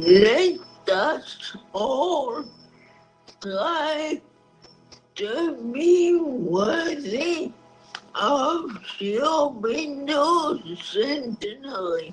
Let us all strive to be worthy of Aurobindo's centenary.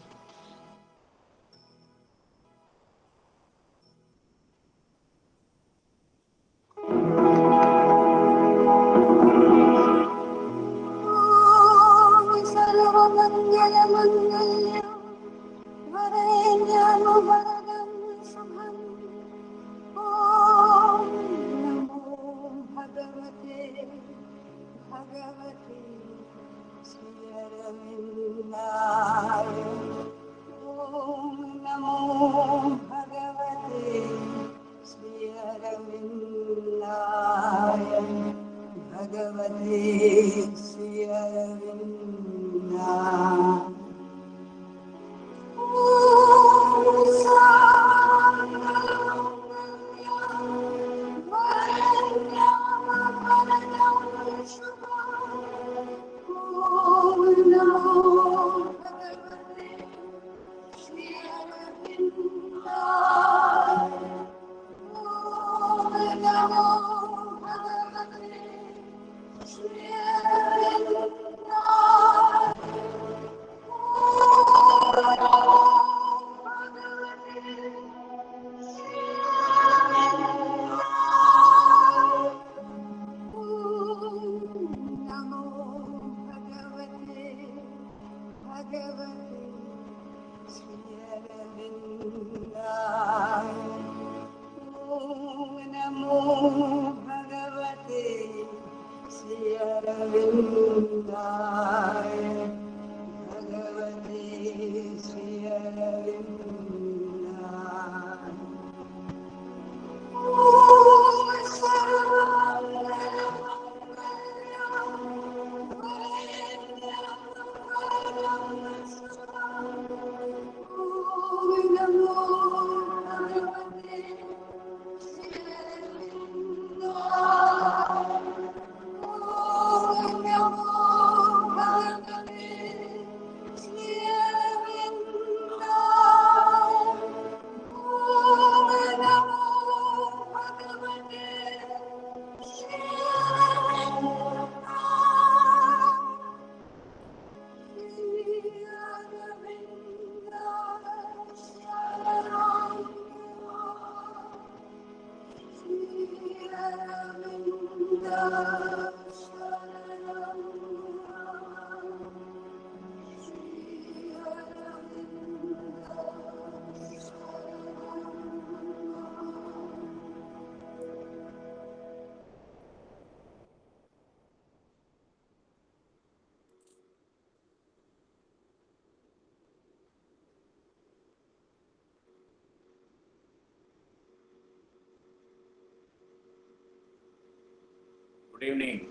Good evening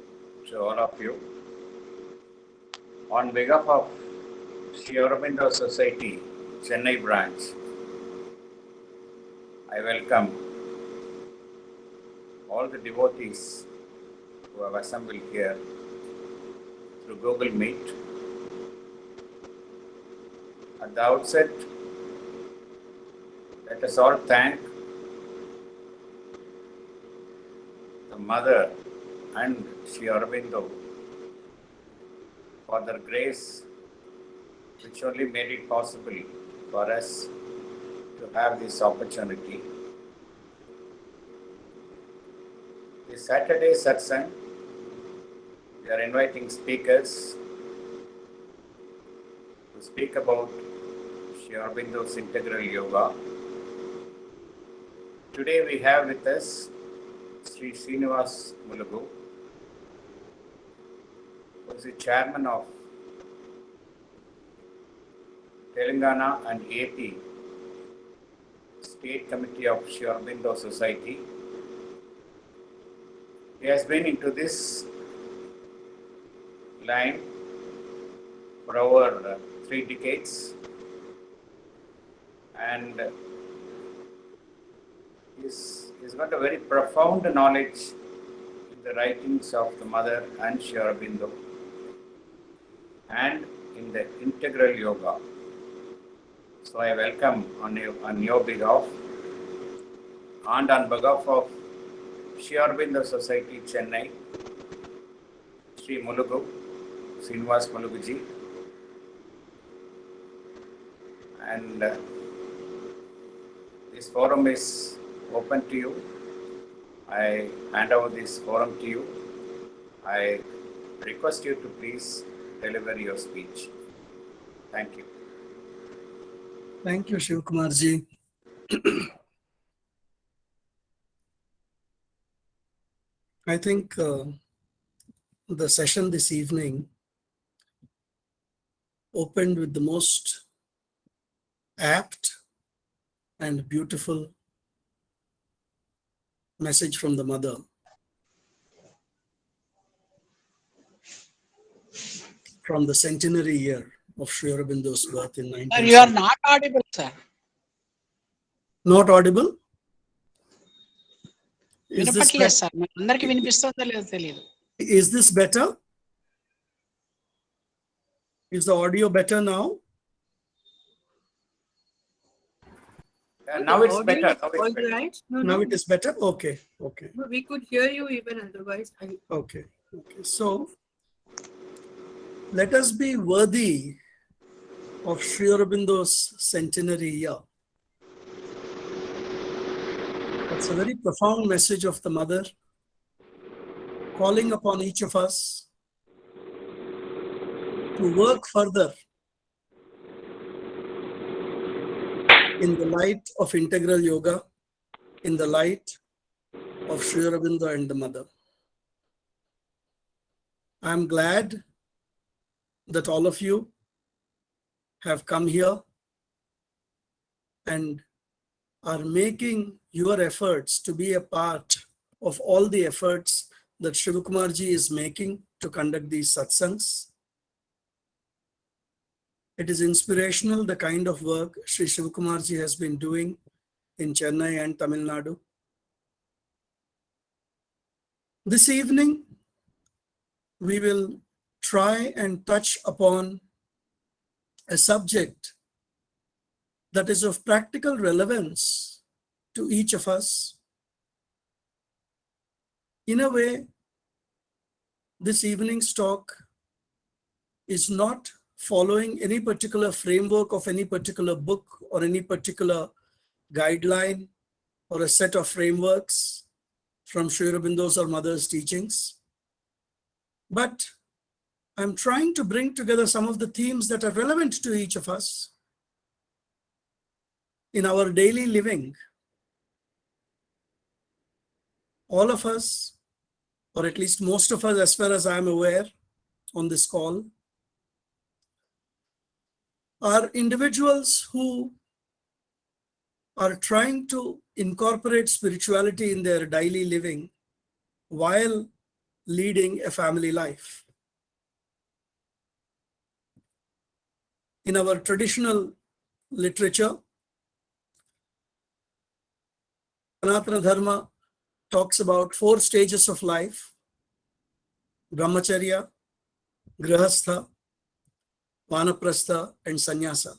to all of you. On behalf of Sri Aurobindo Society, Chennai branch, I welcome all the devotees who have assembled here through Google Meet. At the outset, let us all thank the Mother and Sri Aurobindo for their grace, which only made it possible for us to have this opportunity. This Saturday SATSANG, we are inviting speakers to speak about Sri Aurobindo's integral yoga. Today we have with us Sri Srinivas Mulugu, who is the chairman of Telengana and AP State Committee of Sri Aurobindo Society. He has been into this line for over 3 decades, and he's got a very profound knowledge in the writings of the Mother and Sri Aurobindo and in the integral yoga. So I welcome on your behalf and on behalf of Sri Aurobindo Society, Chennai, Sri Mulugu, Srinivas Mulugu Ji, and this forum is open to you. I hand over this forum to you. I request you to please deliver your speech. Thank you. Thank you, Shiv Kumar ji. I think the session this evening opened with the most apt and beautiful message from the mother. From the centenary year of Sri Aurobindo's birth in 1970. Sir, you are not audible, sir. Not audible? Is this, వినపట్లేదు sir అందరికి వినిపిస్తుందో లేదో తెలియదు. is this better? Is the audio better now? Now it's better. All right. Now it is better? Okay. Okay. No, we could hear you even otherwise. Okay. Okay. So let us be worthy of Sri Aurobindo's centenary year. That's a very profound message of the mother, calling upon each of us to work further in the light of integral yoga, in the light of Sri Aurobindo and the mother. I'm glad that all of you have come here and are making your efforts to be a part of all the efforts that Shivakumar ji is making to conduct these satsangs. It is inspirational, the kind of work Sri Shivakumar ji has been doing in Chennai and Tamil Nadu. This evening, we will try and touch upon a subject that is of practical relevance to each of us. In a way, this evening's talk is not following any particular framework of any particular book or any particular guideline or a set of frameworks from Sri Aurobindo's or Mother's teachings. But I'm trying to bring together some of the themes that are relevant to each of us in our daily living. All of us, or at least most of us, as far as I'm aware on this call, are individuals who are trying to incorporate spirituality in their daily living while leading a family life. In our traditional literature, Sanatana Dharma talks about 4 stages of life: Brahmacharya, Grihastha, Vanaprastha, and Sannyasa.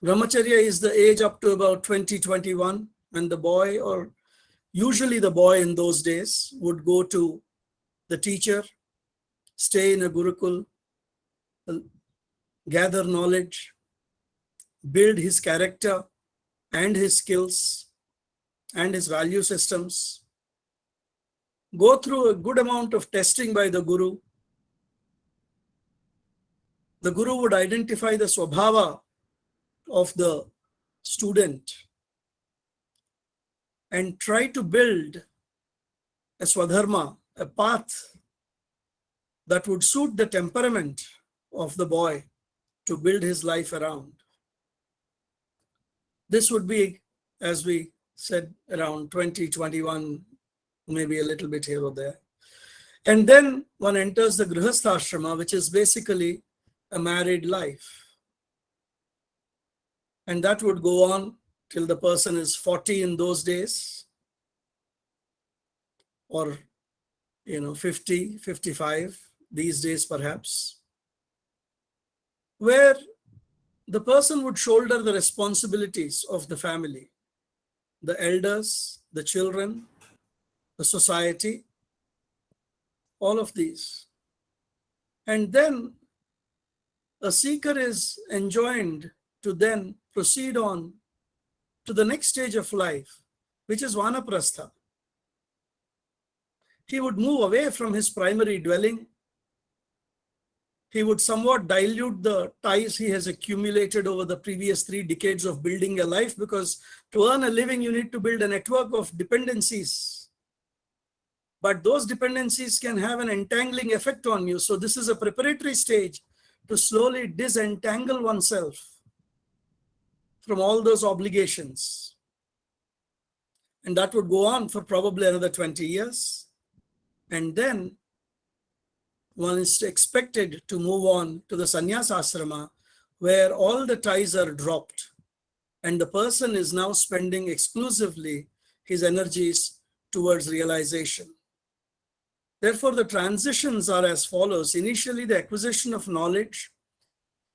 Brahmacharya is the age up to about 20-21, when the boy, or usually the boy in those days, would go to the teacher, stay in a gurukul, gather knowledge, build his character and his skills and his value systems, go through a good amount of testing by the guru. The guru would identify the swabhava of the student and try to build a swadharma, a path that would suit the temperament of the boy to build his life around. This would be, as we said, around 20-21, maybe a little bit here or there. And then one enters the Grihastha ashrama, which is basically a married life. And that would go on till the person is 40 in those days, or 50, 55 these days perhaps, where the person would shoulder the responsibilities of the family, the elders, the children, the society, all of these. And then a seeker is enjoined to then proceed on to the next stage of life, which is Vanaprastha. He would move away from his primary dwelling. He would somewhat dilute the ties he has accumulated over the previous 3 decades of building a life, because to earn a living, you need to build a network of dependencies. But those dependencies can have an entangling effect on you. So this is a preparatory stage to slowly disentangle oneself from all those obligations. And that would go on for probably another 20 years. And then one is expected to move on to the sannyas ashrama, where all the ties are dropped. And the person is now spending exclusively his energies towards realization. Therefore, the transitions are as follows. Initially, the acquisition of knowledge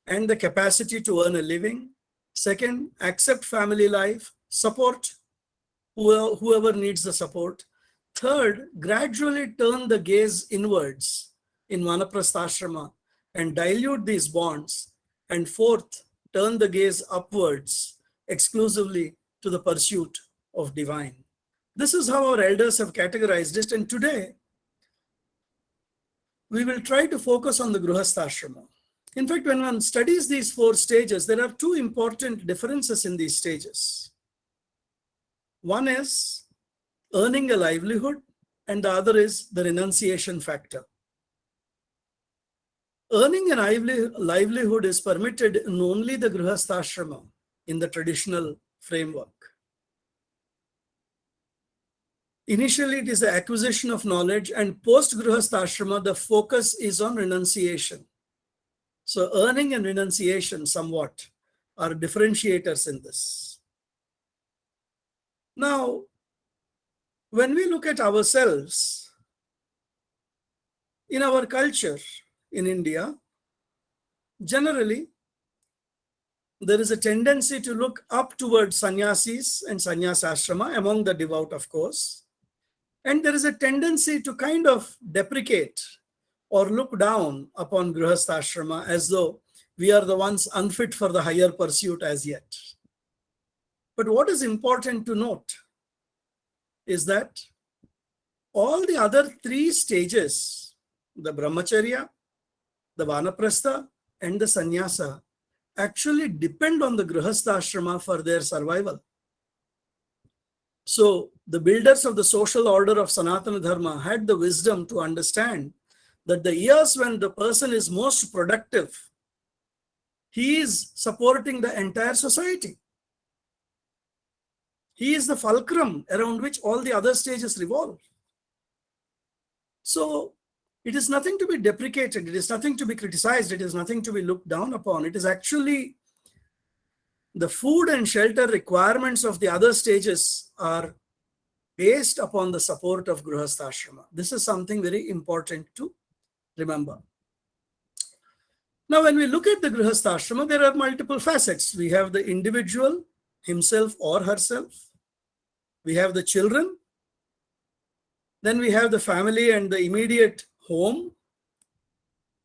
and the capacity to earn a living. Second, accept family life, support whoever needs the support. Third, gradually turn the gaze inwards in Vanaprastha ashrama and dilute these bonds. And fourth, turn the gaze upwards exclusively to the pursuit of divine. This is how our elders have categorized it. And today, we will try to focus on the Grihastha ashrama. In fact, when one studies these 4 stages, there are 2 important differences in these stages. One is earning a livelihood, and the other is the renunciation factor. Earning a livelihood is permitted in only the Grihastha ashrama in the traditional framework. Initially, it is the acquisition of knowledge, and post-Grihastha ashrama, the focus is on renunciation. So earning and renunciation somewhat are differentiators in this. Now, when we look at ourselves, in our culture in India, generally, there is a tendency to look up towards sannyasis and sannyas ashrama, among the devout, of course. And there is a tendency to kind of deprecate or look down upon Grihastha ashrama as though we are the ones unfit for the higher pursuit as yet. But what is important to note is that all the other 3 stages, the brahmacharya, the vanaprastha, and the sannyasa, actually depend on the Grihastha ashrama for their survival. So the builders of the social order of Sanatana Dharma had the wisdom to understand that the years when the person is most productive, he is supporting the entire society. He is the fulcrum around which all the other stages revolve. So it is nothing to be deprecated. It is nothing to be criticized. It is nothing to be looked down upon. It is actually the food and shelter requirements of the other stages are based upon the support of Grihastha ashrama. This is something very important to remember. Now, when we look at the Grihastha ashrama, there are multiple facets. We have the individual, himself or herself. We have the children. Then we have the family and the immediate home.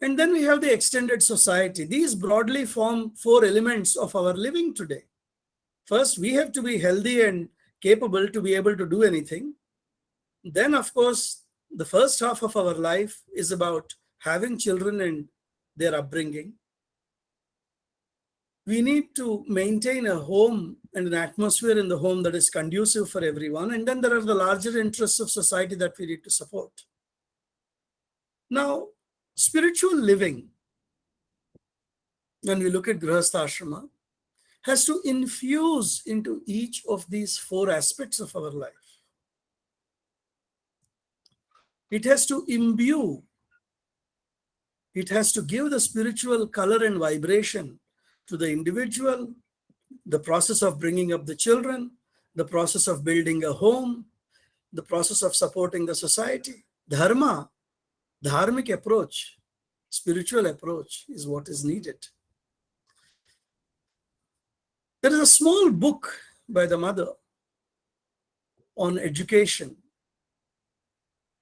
And then we have the extended society. These broadly form 4 elements of our living today. First, we have to be healthy and capable to be able to do anything. Then, of course, the first half of our life is about having children and their upbringing. We need to maintain a home and an atmosphere in the home that is conducive for everyone. And then there are the larger interests of society that we need to support. Now, spiritual living, when we look at Grihastha ashrama, has to infuse into each of these 4 aspects of our life. It has to imbue. It has to give the spiritual color and vibration to the individual, the process of bringing up the children, the process of building a home, the process of supporting the society. Dharma, dharmic approach, spiritual approach is what is needed. There is a small book by the mother on education.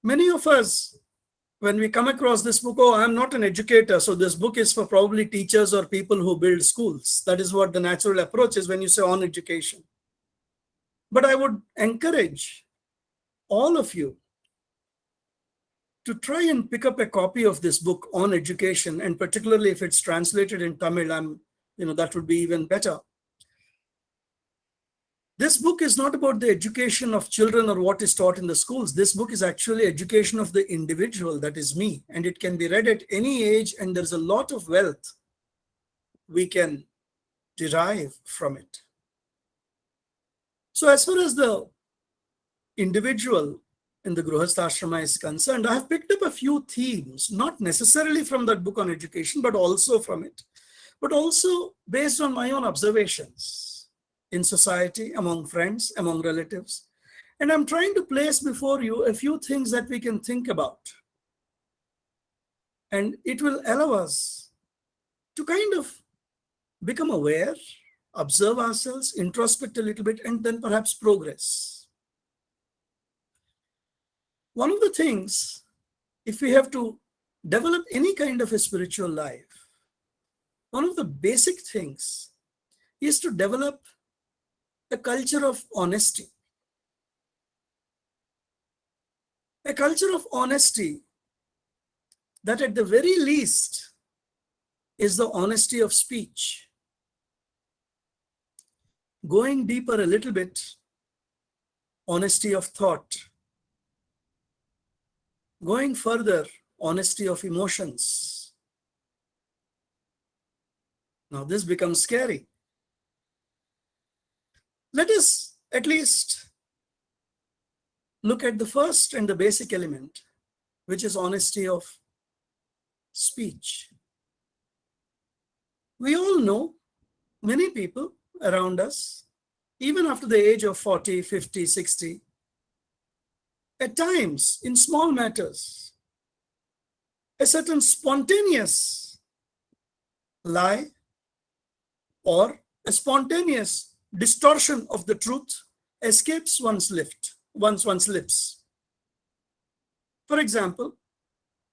Many of us, when we come across this book, oh, I'm not an educator, so this book is for probably teachers or people who build schools. That is what the natural approach is when you say on education. But I would encourage all of you to try and pick up a copy of this book on education, and particularly if it's translated in Tamil, that would be even better. This book is not about the education of children or what is taught in the schools. This book is actually education of the individual, that is me, and it can be read at any age, and there's a lot of wealth we can derive from it. So as far as the individual in the Grihastha is concerned, I have picked up a few themes, not necessarily from that book on education, but also from it, but also based on my own observations in society, among friends, among relatives. And I'm trying to place before you a few things that we can think about. And it will allow us to kind of become aware, observe ourselves, introspect a little bit, and then perhaps progress. One of the things, if we have to develop any kind of a spiritual life, one of the basic things is to develop a culture of honesty. A culture of honesty that at the very least is the honesty of speech. Going deeper a little bit, honesty of thought. Going further, honesty of emotions. Now this becomes scary. Let us at least look at the first and the basic element, which is honesty of speech. We all know many people around us, even after the age of 40, 50, 60, at times in small matters, a certain spontaneous lie or a spontaneous distortion of the truth escapes one's lips. For example,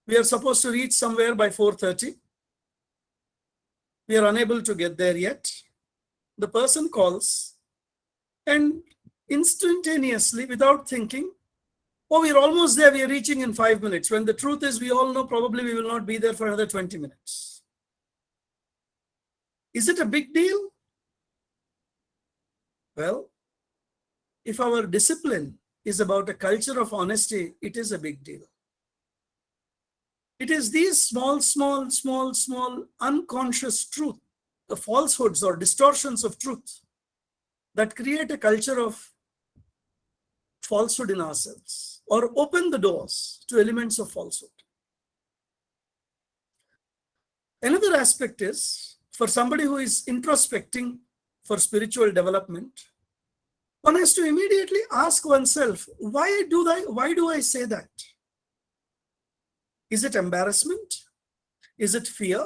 we are supposed to reach somewhere by 4:30. We are unable to get there yet. The person calls and instantaneously, without thinking, oh, we are almost there, we are reaching in 5 minutes, when the truth is we all know probably we will not be there for another 20 minutes. Is it a big deal? Well, if our discipline is about a culture of honesty, it is a big deal. It is these small unconscious truth, the falsehoods or distortions of truth, that create a culture of falsehood in ourselves or open the doors to elements of falsehood. Another aspect is, for somebody who is introspecting for spiritual development, one has to immediately ask oneself, why do I say that? Is it embarrassment? Is it fear?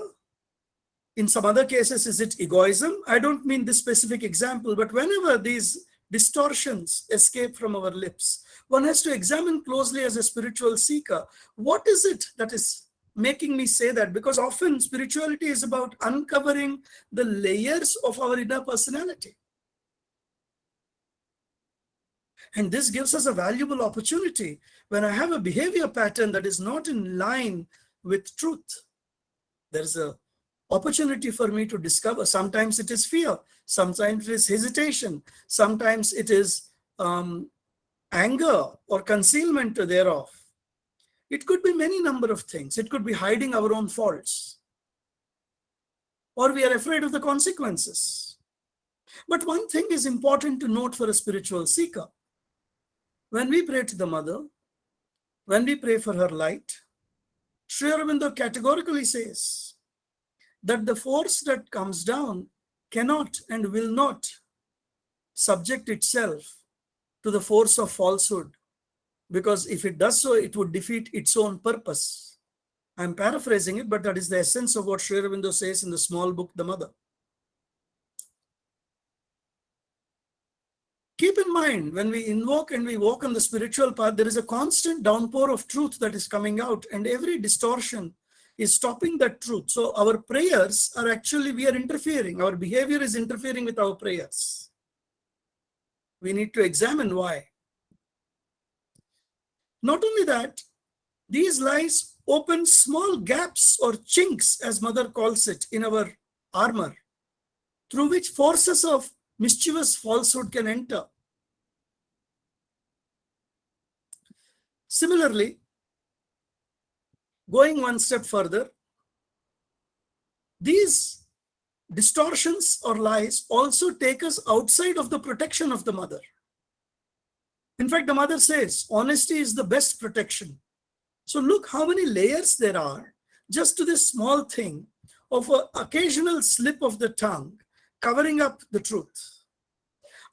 In some other cases, is it egoism? I don't mean this specific example, but whenever these distortions escape from our lips, one has to examine closely as a spiritual seeker. What is it that is making me say that? Because often spirituality is about uncovering the layers of our inner personality. And this gives us a valuable opportunity when I have a behavior pattern that is not in line with truth. There is an opportunity for me to discover. Sometimes it is fear, sometimes it is hesitation, sometimes it is anger or concealment thereof. It could be many number of things. It could be hiding our own faults, or we are afraid of the consequences. But one thing is important to note for a spiritual seeker. When we pray to the mother, when we pray for her light, Sri Aurobindo categorically says that the force that comes down cannot and will not subject itself to the force of falsehood, because if it does so, it would defeat its own purpose. I'm paraphrasing it, but that is the essence of what Sri Aurobindo says in the small book, The Mother. Keep in mind, when we invoke and we walk on the spiritual path, there is a constant downpour of truth that is coming out, and every distortion is stopping that truth. So our prayers are actually, we are interfering. Our behavior is interfering with our prayers. We need to examine why. Not only that, these lies open small gaps or chinks, as Mother calls it, in our armor, through which forces of mischievous falsehood can enter. Similarly, going one step further, these distortions or lies also take us outside of the protection of the mother. In fact, the mother says, honesty is the best protection. So look how many layers there are just to this small thing of an occasional slip of the tongue covering up the truth.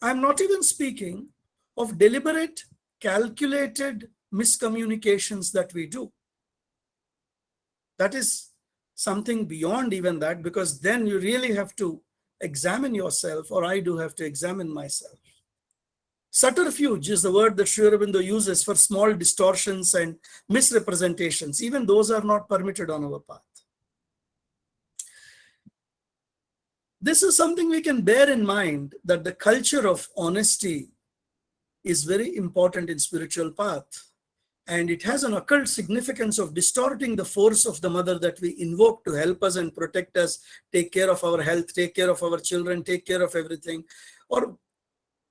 I'm not even speaking of deliberate, calculated miscommunications that we do. That is something beyond even that, because then you really have to examine yourself, or I do have to examine myself. Subterfuge is the word that Sri Aurobindo uses for small distortions and misrepresentations. Even those are not permitted on our path. This is something we can bear in mind, that the culture of honesty is very important in spiritual path. And it has an occult significance of distorting the force of the mother that we invoke to help us and protect us, take care of our health, take care of our children, take care of everything. Or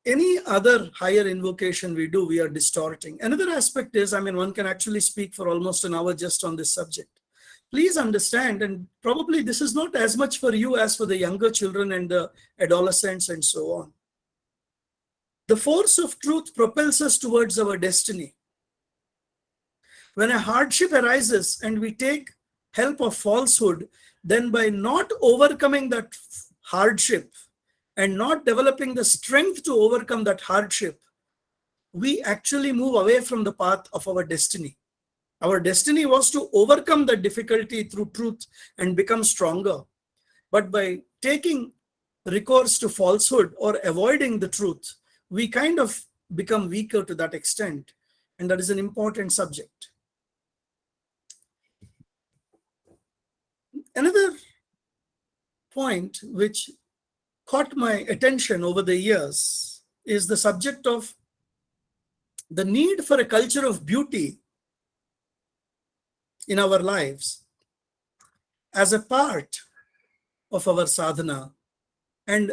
any other higher invocation we do, we are distorting. Another aspect is, one can actually speak for almost an hour just on this subject. Please understand, and probably this is not as much for you as for the younger children and the adolescents and so on. The force of truth propels us towards our destiny. When a hardship arises and we take help of falsehood, then by not overcoming that hardship and not developing the strength to overcome that hardship, we actually move away from the path of our destiny. Our destiny was to overcome the difficulty through truth and become stronger. But by taking recourse to falsehood or avoiding the truth, we kind of become weaker to that extent. And that is an important subject. Another point which caught my attention over the years is the subject of the need for a culture of beauty in our lives as a part of our sadhana, and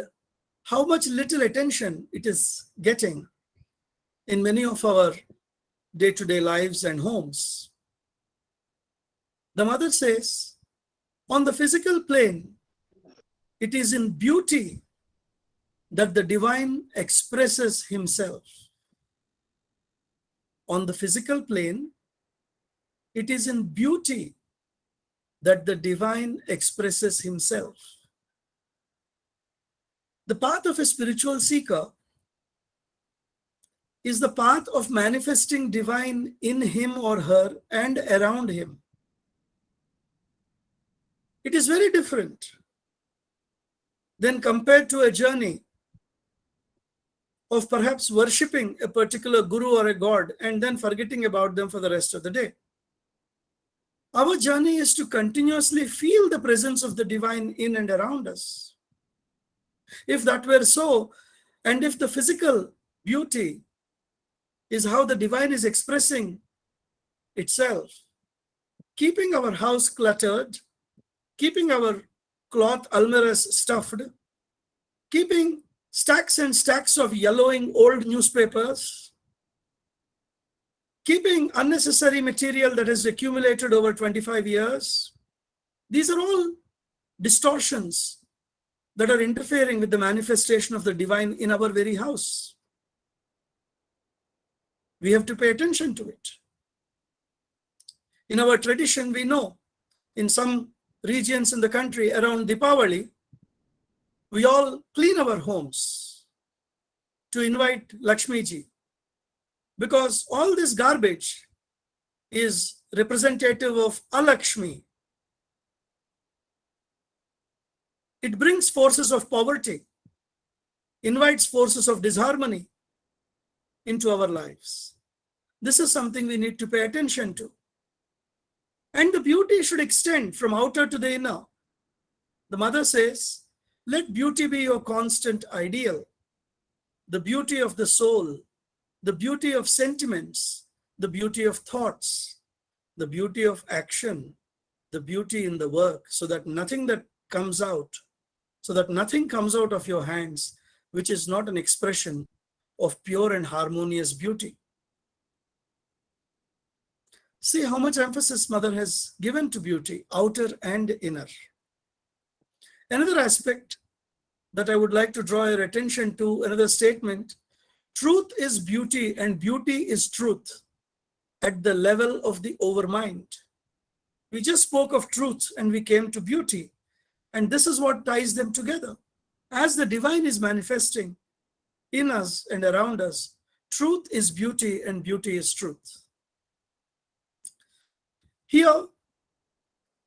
how much little attention it is getting in many of our day-to-day lives and homes. The mother says, on the physical plane, it is in beauty that the divine expresses himself. On the physical plane, it is in beauty that the divine expresses himself. The path of a spiritual seeker is the path of manifesting divine in him or her and around him. It is very different than compared to a journey of perhaps worshipping a particular guru or a god and then forgetting about them for the rest of the day. Our journey is to continuously feel the presence of the divine in and around us. If that were so, and if the physical beauty is how the divine is expressing itself, keeping our house cluttered, keeping our cloth almirahs stuffed, keeping stacks and stacks of yellowing old newspapers, keeping unnecessary material that has accumulated over 25 years. These are all distortions that are interfering with the manifestation of the divine in our very house. We have to pay attention to it. In our tradition, we know in some regions in the country around Deepavali, we all clean our homes to invite Lakshmi ji, because all this garbage is representative of Alakshmi. It brings forces of poverty, invites forces of disharmony, into our lives. This is something we need to pay attention to. And the beauty should extend from outer to the inner. The mother says, let beauty be your constant ideal. The beauty of the soul, the beauty of sentiments, the beauty of thoughts, the beauty of action, the beauty in the work, so that nothing comes out of your hands which is not an expression of pure and harmonious beauty. See how much emphasis mother has given to beauty, outer and inner. Another aspect that I would like to draw your attention to, another statement, truth is beauty and beauty is truth at the level of the overmind. We just spoke of truth and we came to beauty, and this is what ties them together. As the divine is manifesting in us and around us, truth is beauty and beauty is truth. Here,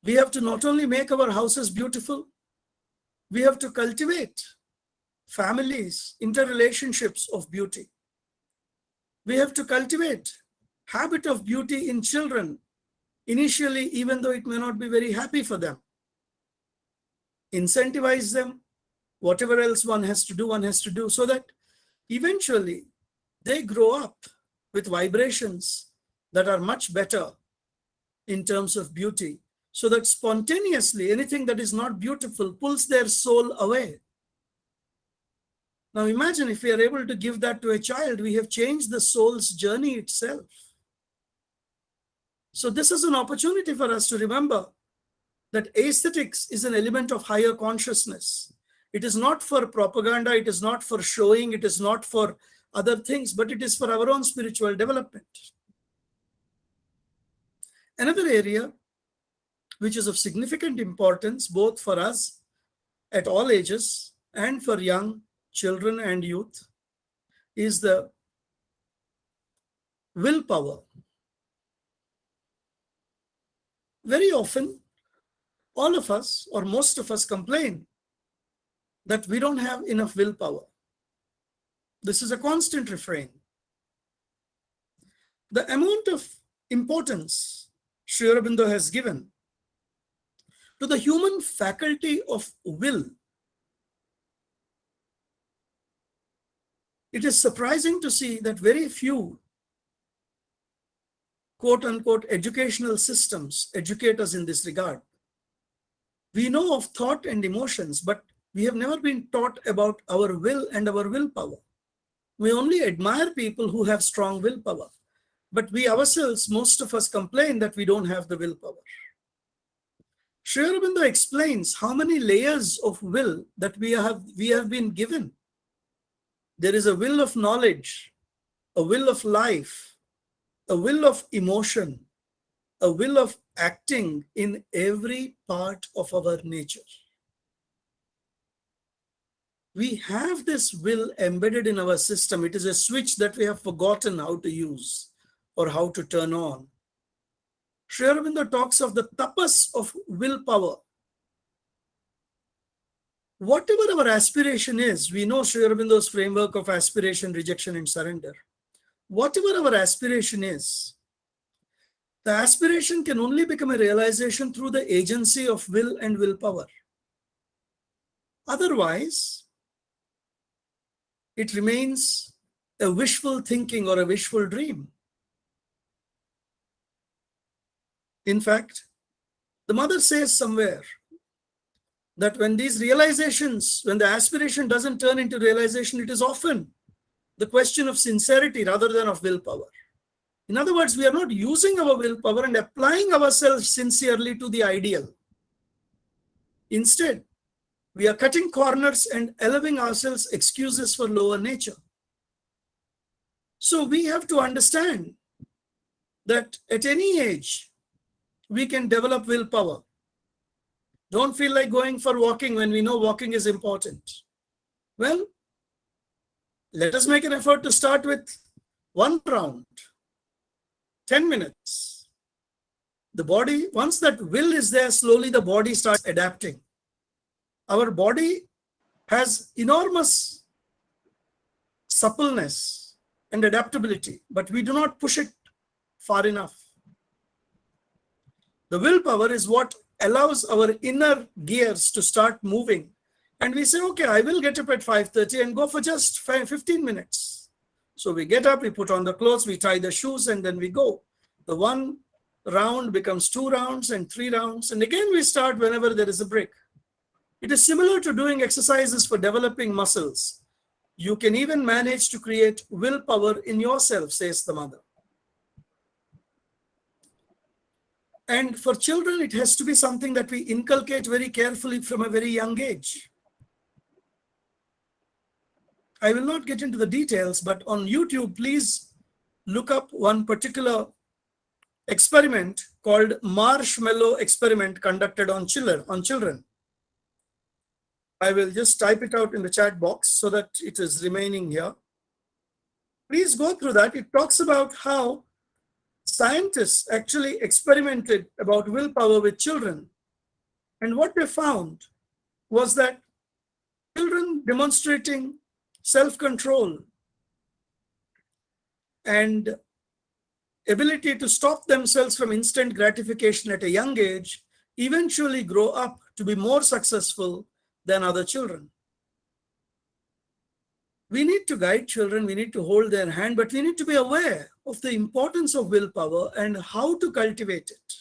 we have to not only make our houses beautiful, we have to cultivate families, interrelationships of beauty. We have to cultivate habit of beauty in children, initially, even though it may not be very happy for them. Incentivize them, whatever else one has to do, so that eventually they grow up with vibrations that are much better in terms of beauty, so that spontaneously anything that is not beautiful pulls their soul away. Now imagine if we are able to give that to a child, we have changed the soul's journey itself. So this is an opportunity for us to remember that aesthetics is an element of higher consciousness. It is not for propaganda, it is not for showing, it is not for other things, but it is for our own spiritual development. Another area which is of significant importance both for us at all ages and for young children and youth is the willpower. Very often, all of us or most of us complain that we don't have enough willpower. This is a constant refrain. The amount of importance Sri Aurobindo has given to the human faculty of will, it is surprising to see that very few quote-unquote educational systems educate us in this regard. We know of thought and emotions, but we have never been taught about our will and our willpower. We only admire people who have strong willpower, but we ourselves, most of us, complain that we don't have the willpower. Sri Aurobindo explains how many layers of will that we have been given. There is a will of knowledge, a will of life, a will of emotion, a will of acting in every part of our nature. We have this will embedded in our system. It is a switch that we have forgotten how to use or how to turn on. Sri Aurobindo talks of the tapas of willpower. Whatever our aspiration is, we know Sri Aurobindo's framework of aspiration, rejection, and surrender. Whatever our aspiration is, the aspiration can only become a realization through the agency of will and willpower. Otherwise, it remains a wishful thinking or a wishful dream. In fact, the mother says somewhere that when these realizations, when the aspiration doesn't turn into realization, it is often the question of sincerity rather than of willpower. In other words, we are not using our willpower and applying ourselves sincerely to the ideal. Instead, we are cutting corners and allowing ourselves excuses for lower nature. So we have to understand that at any age, we can develop willpower. Don't feel like going for walking when we know walking is important. Well, let us make an effort to start with 1 round, 10 minutes. The body, once that will is there, slowly the body starts adapting. Our body has enormous suppleness and adaptability, but we do not push it far enough. The willpower is what allows our inner gears to start moving. And we say, okay, I will get up at 5:30 and go for just 15 minutes. So we get up, we put on the clothes, we tie the shoes, and then we go. The one round becomes 2 rounds and 3 rounds. And again, we start whenever there is a break. It is similar to doing exercises for developing muscles. You can even manage to create willpower in yourself, says the mother. And for children, it has to be something that we inculcate very carefully from a very young age. I will not get into the details, but on YouTube, please look up one particular experiment called Marshmallow Experiment conducted on children. I will just type it out in the chat box so that it is remaining here. Please go through that. It talks about how scientists actually experimented about willpower with children. And what they found was that children demonstrating self-control and ability to stop themselves from instant gratification at a young age eventually grow up to be more successful than other children. We need to guide children, we need to hold their hand, but we need to be aware of the importance of willpower and how to cultivate it.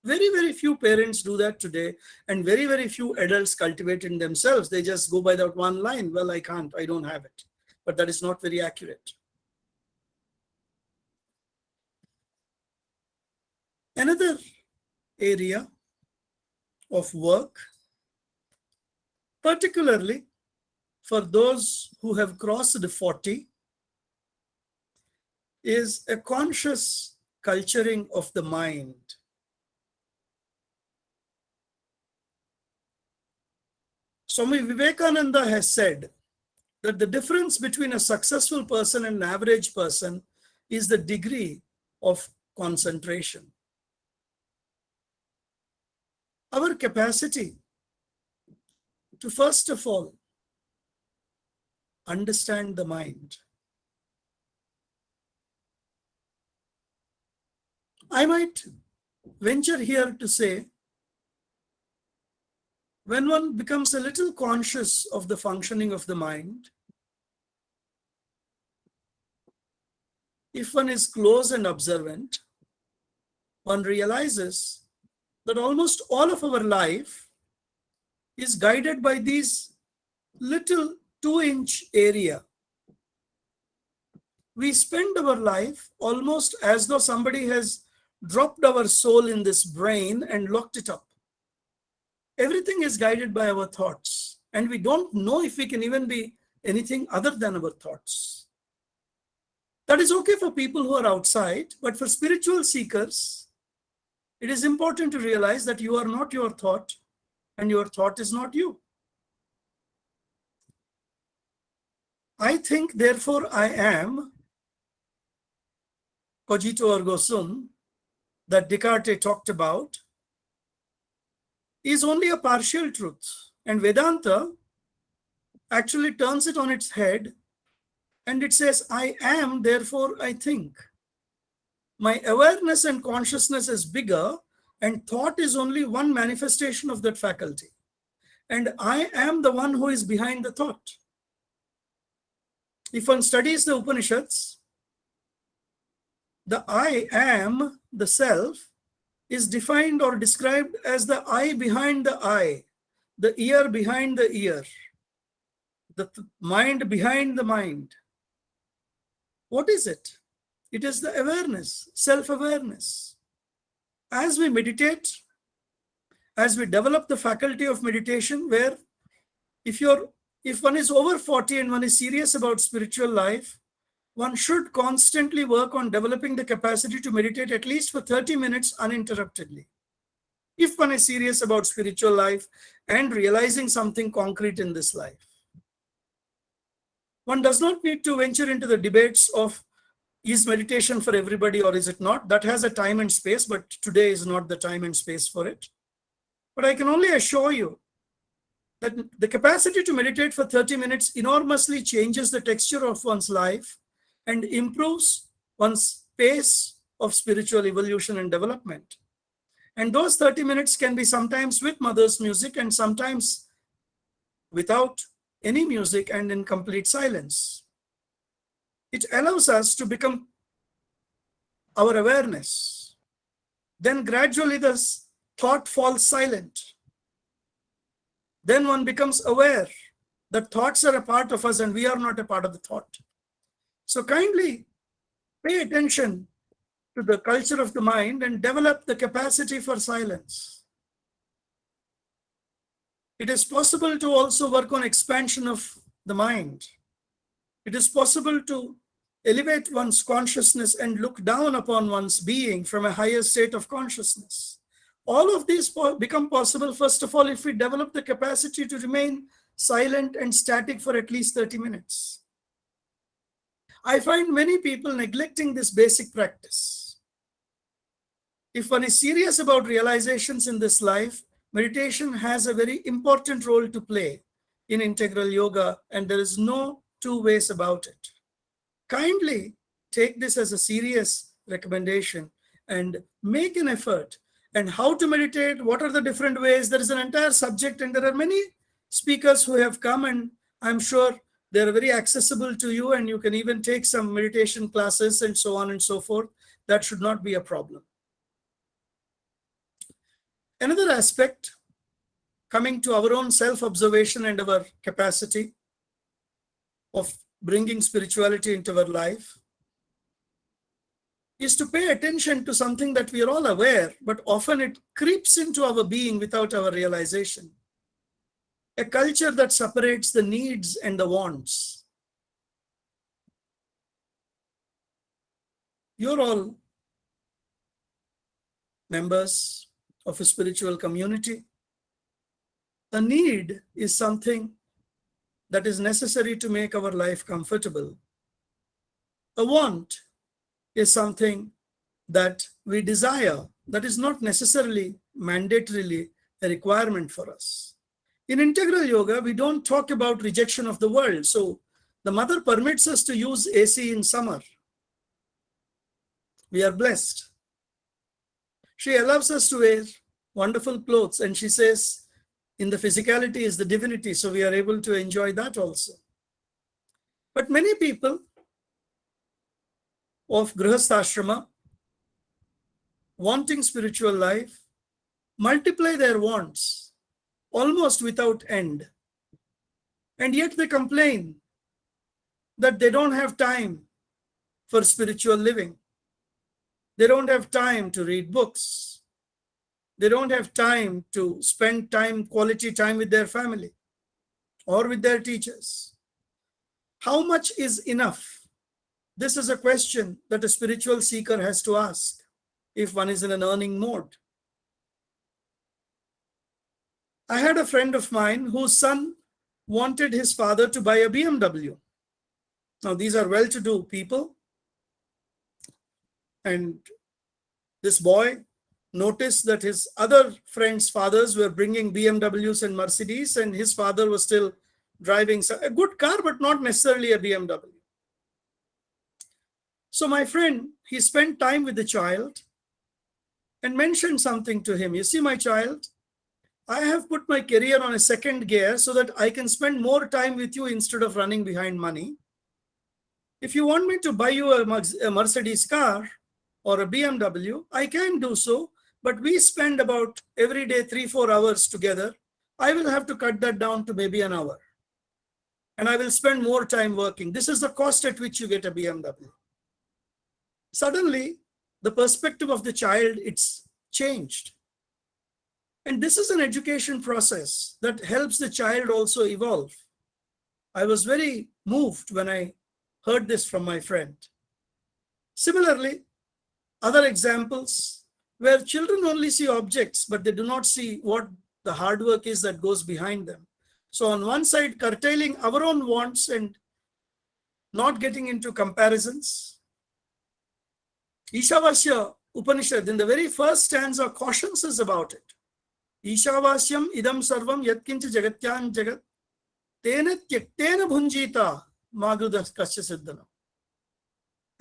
Very, very few parents do that today, and very, very few adults cultivate it themselves. They just go by that one line, well, I can't, I don't have it. But that is not very accurate. Another area of work, particularly for those who have crossed the 40, is a conscious culturing of the mind. Swami Vivekananda has said that the difference between a successful person and an average person is the degree of concentration. Our capacity to, first of all, understand the mind. I might venture here to say, when one becomes a little conscious of the functioning of the mind, if one is close and observant, one realizes that almost all of our life is guided by these little 2-inch area. We spend our life almost as though somebody has dropped our soul in this brain and locked it up. Everything is guided by our thoughts, and we don't know if we can even be anything other than our thoughts. That is okay for people who are outside, but for spiritual seekers, it is important to realize that you are not your thought, and your thought is not you. I think, therefore I am, cogito ergo sum, that Descartes talked about, is only a partial truth. And Vedanta actually turns it on its head, and it says, I am, therefore I think. My awareness and consciousness is bigger, and thought is only one manifestation of that faculty. And I am the one who is behind the thought. If one studies the Upanishads, the I am, the self, is defined or described as the eye behind the eye, the ear behind the ear, the mind behind the mind. What is it? It is the awareness, self-awareness. As we meditate, as we develop the faculty of meditation, where if one is over 40 and one is serious about spiritual life, one should constantly work on developing the capacity to meditate at least for 30 minutes uninterruptedly. If one is serious about spiritual life and realizing something concrete in this life. One does not need to venture into the debates of, is meditation for everybody or is it not? That has a time and space, but today is not the time and space for it. But I can only assure you that the capacity to meditate for 30 minutes enormously changes the texture of one's life and improves one's pace of spiritual evolution and development. And those 30 minutes can be sometimes with mother's music and sometimes without any music and in complete silence. It allows us to become our awareness. Then gradually the thought falls silent. Then one becomes aware that thoughts are a part of us and we are not a part of the thought. So kindly pay attention to the culture of the mind and develop the capacity for silence. It is possible to also work on expansion of the mind. It is possible to elevate one's consciousness and look down upon one's being from a higher state of consciousness. All of these become possible, first of all, if we develop the capacity to remain silent and static for at least 30 minutes. I find many people neglecting this basic practice. If one is serious about realizations in this life, meditation has a very important role to play in integral yoga, and there is no two ways about it. Kindly take this as a serious recommendation and make an effort. And how to meditate, what are the different ways? There is an entire subject, and there are many speakers who have come, and I'm sure they are very accessible to you, and you can even take some meditation classes and so on and so forth. That should not be a problem. Another aspect, coming to our own self-observation and our capacity of bringing spirituality into our life, is to pay attention to something that we are all aware, but often it creeps into our being without our realization. A culture that separates the needs and the wants. You're all members of a spiritual community. A need is something that is necessary to make our life comfortable. A want is something that we desire, that is not necessarily mandatorily a requirement for us. In integral yoga, we don't talk about rejection of the world. So the mother permits us to use AC in summer. We are blessed. She allows us to wear wonderful clothes, and she says, in the physicality is the divinity, so we are able to enjoy that also. But many people of Grihastha wanting spiritual life, multiply their wants almost without end. And yet they complain that they don't have time for spiritual living. They don't have time to read books. They don't have time to spend quality time with their family or with their teachers. How much is enough? This is a question that a spiritual seeker has to ask if one is in an earning mode. I had a friend of mine whose son wanted his father to buy a BMW. Now, these are well-to-do people. And this boy noticed that his other friends' fathers were bringing BMWs and Mercedes, and his father was still driving a good car, but not necessarily a BMW. So my friend, he spent time with the child and mentioned something to him. You see, my child, I have put my career on a second gear so that I can spend more time with you instead of running behind money. If you want me to buy you a Mercedes car or a BMW, I can do so, but we spend about every day 3-4 hours together. I will have to cut that down to maybe an hour. And I will spend more time working. This is the cost at which you get a BMW. Suddenly, the perspective of the child, it's changed. And this is an education process that helps the child also evolve. I was very moved when I heard this from my friend. Similarly, other examples where children only see objects, but they do not see what the hard work is that goes behind them. So on one side, curtailing our own wants and not getting into comparisons. Ishavasya Upanishad, in the very first stanza, cautions us about it. Ishavasyam idam sarvam yatkincha jagatyan jagat tena tyaktena bhunjita magrudas kasya siddhanam.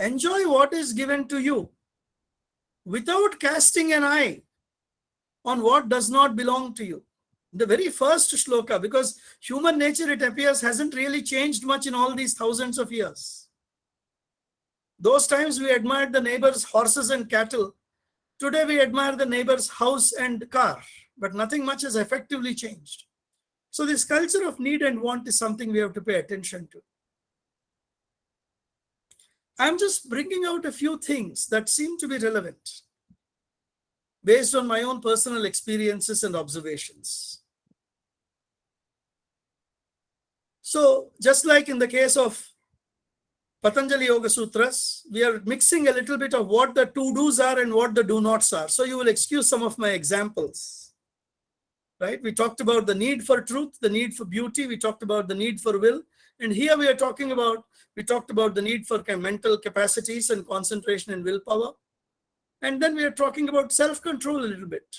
Enjoy what is given to you without casting an eye on what does not belong to you. The very first shloka, because human nature, it appears, hasn't really changed much in all these thousands of years. Those times we admired the neighbor's horses and cattle. Today we admire the neighbor's house and car, but nothing much has effectively changed. So this culture of need and want is something we have to pay attention to. I'm just bringing out a few things that seem to be relevant based on my own personal experiences and observations. So just like in the case of Patanjali Yoga Sutras, we are mixing a little bit of what the to-dos are and what the do-nots are. So you will excuse some of my examples, right? We talked about the need for truth, the need for beauty. We talked about the need for will. And here we talked about the need for mental capacities and concentration and willpower. And then we are talking about self-control a little bit.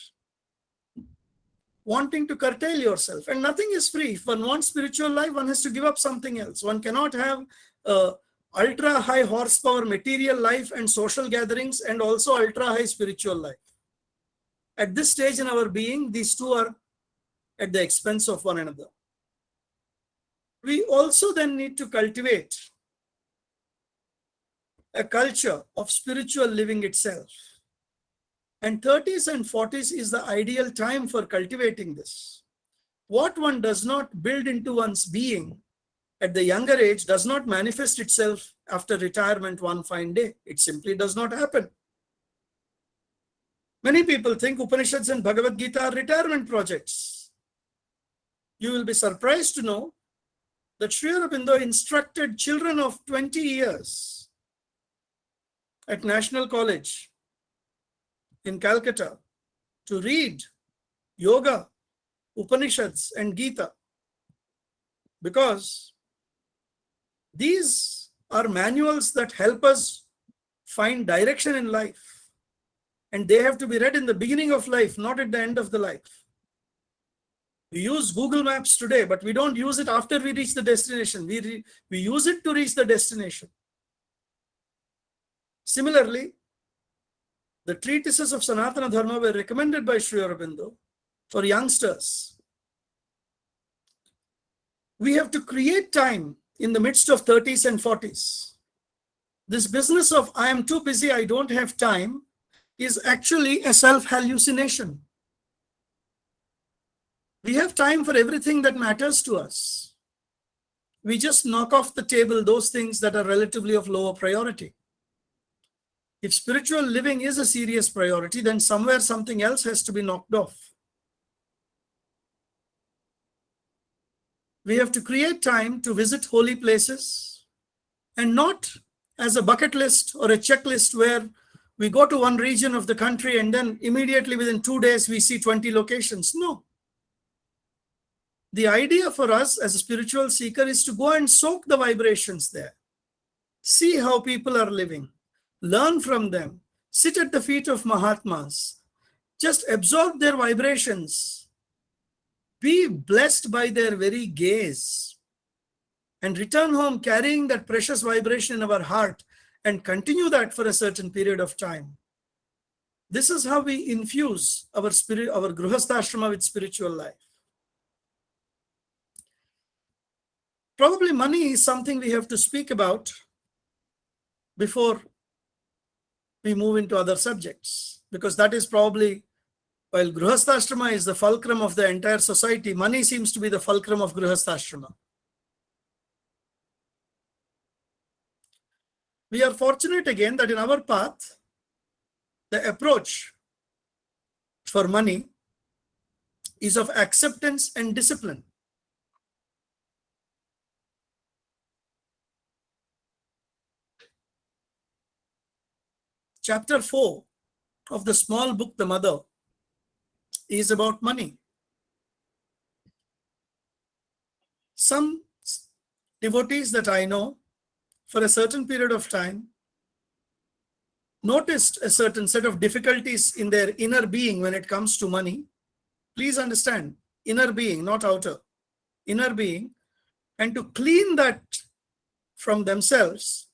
Wanting to curtail yourself. And nothing is free. If one wants spiritual life, one has to give up something else. One cannot have ultra high horsepower material life and social gatherings and also ultra high spiritual life. At this stage in our being, these two are at the expense of one another. We also then need to cultivate a culture of spiritual living itself. And 30s and 40s is the ideal time for cultivating this. What one does not build into one's being at the younger age does not manifest itself after retirement one fine day. It simply does not happen. Many people think Upanishads and Bhagavad Gita are retirement projects. You will be surprised to know that Sri Aurobindo instructed children of 20 years at National College in Calcutta to read Yoga, Upanishads and Gita, because these are manuals that help us find direction in life, and they have to be read in the beginning of life, not at the end of the life. We use Google Maps today, but we don't use it after we reach the destination. We use it to reach the destination. Similarly, the treatises of Sanatana Dharma were recommended by Sri Aurobindo for youngsters. We have to create time in the midst of 30s and 40s. This business of I am too busy, I don't have time is actually a self-hallucination. We have time for everything that matters to us. We just knock off the table those things that are relatively of lower priority. If spiritual living is a serious priority, then somewhere something else has to be knocked off. We have to create time to visit holy places, and not as a bucket list or a checklist where we go to one region of the country and then immediately within 2 days we see 20 locations. No. The idea for us as a spiritual seeker is to go and soak the vibrations there. See how people are living. Learn from them. Sit at the feet of Mahatmas. Just absorb their vibrations. Be blessed by their very gaze. And return home carrying that precious vibration in our heart and continue that for a certain period of time. This is how we infuse our Grihastha with spiritual life. Probably money is something we have to speak about before we move into other subjects, because that is probably, while Grihastha is the fulcrum of the entire society, money seems to be the fulcrum of Grihastha. We are fortunate again that in our path, the approach for money is of acceptance and discipline. Chapter 4 of the small book, The Mother, is about money. Some devotees that I know, for a certain period of time, noticed a certain set of difficulties in their inner being when it comes to money. Please understand, inner being, not outer. Inner being. And to clean that from themselves,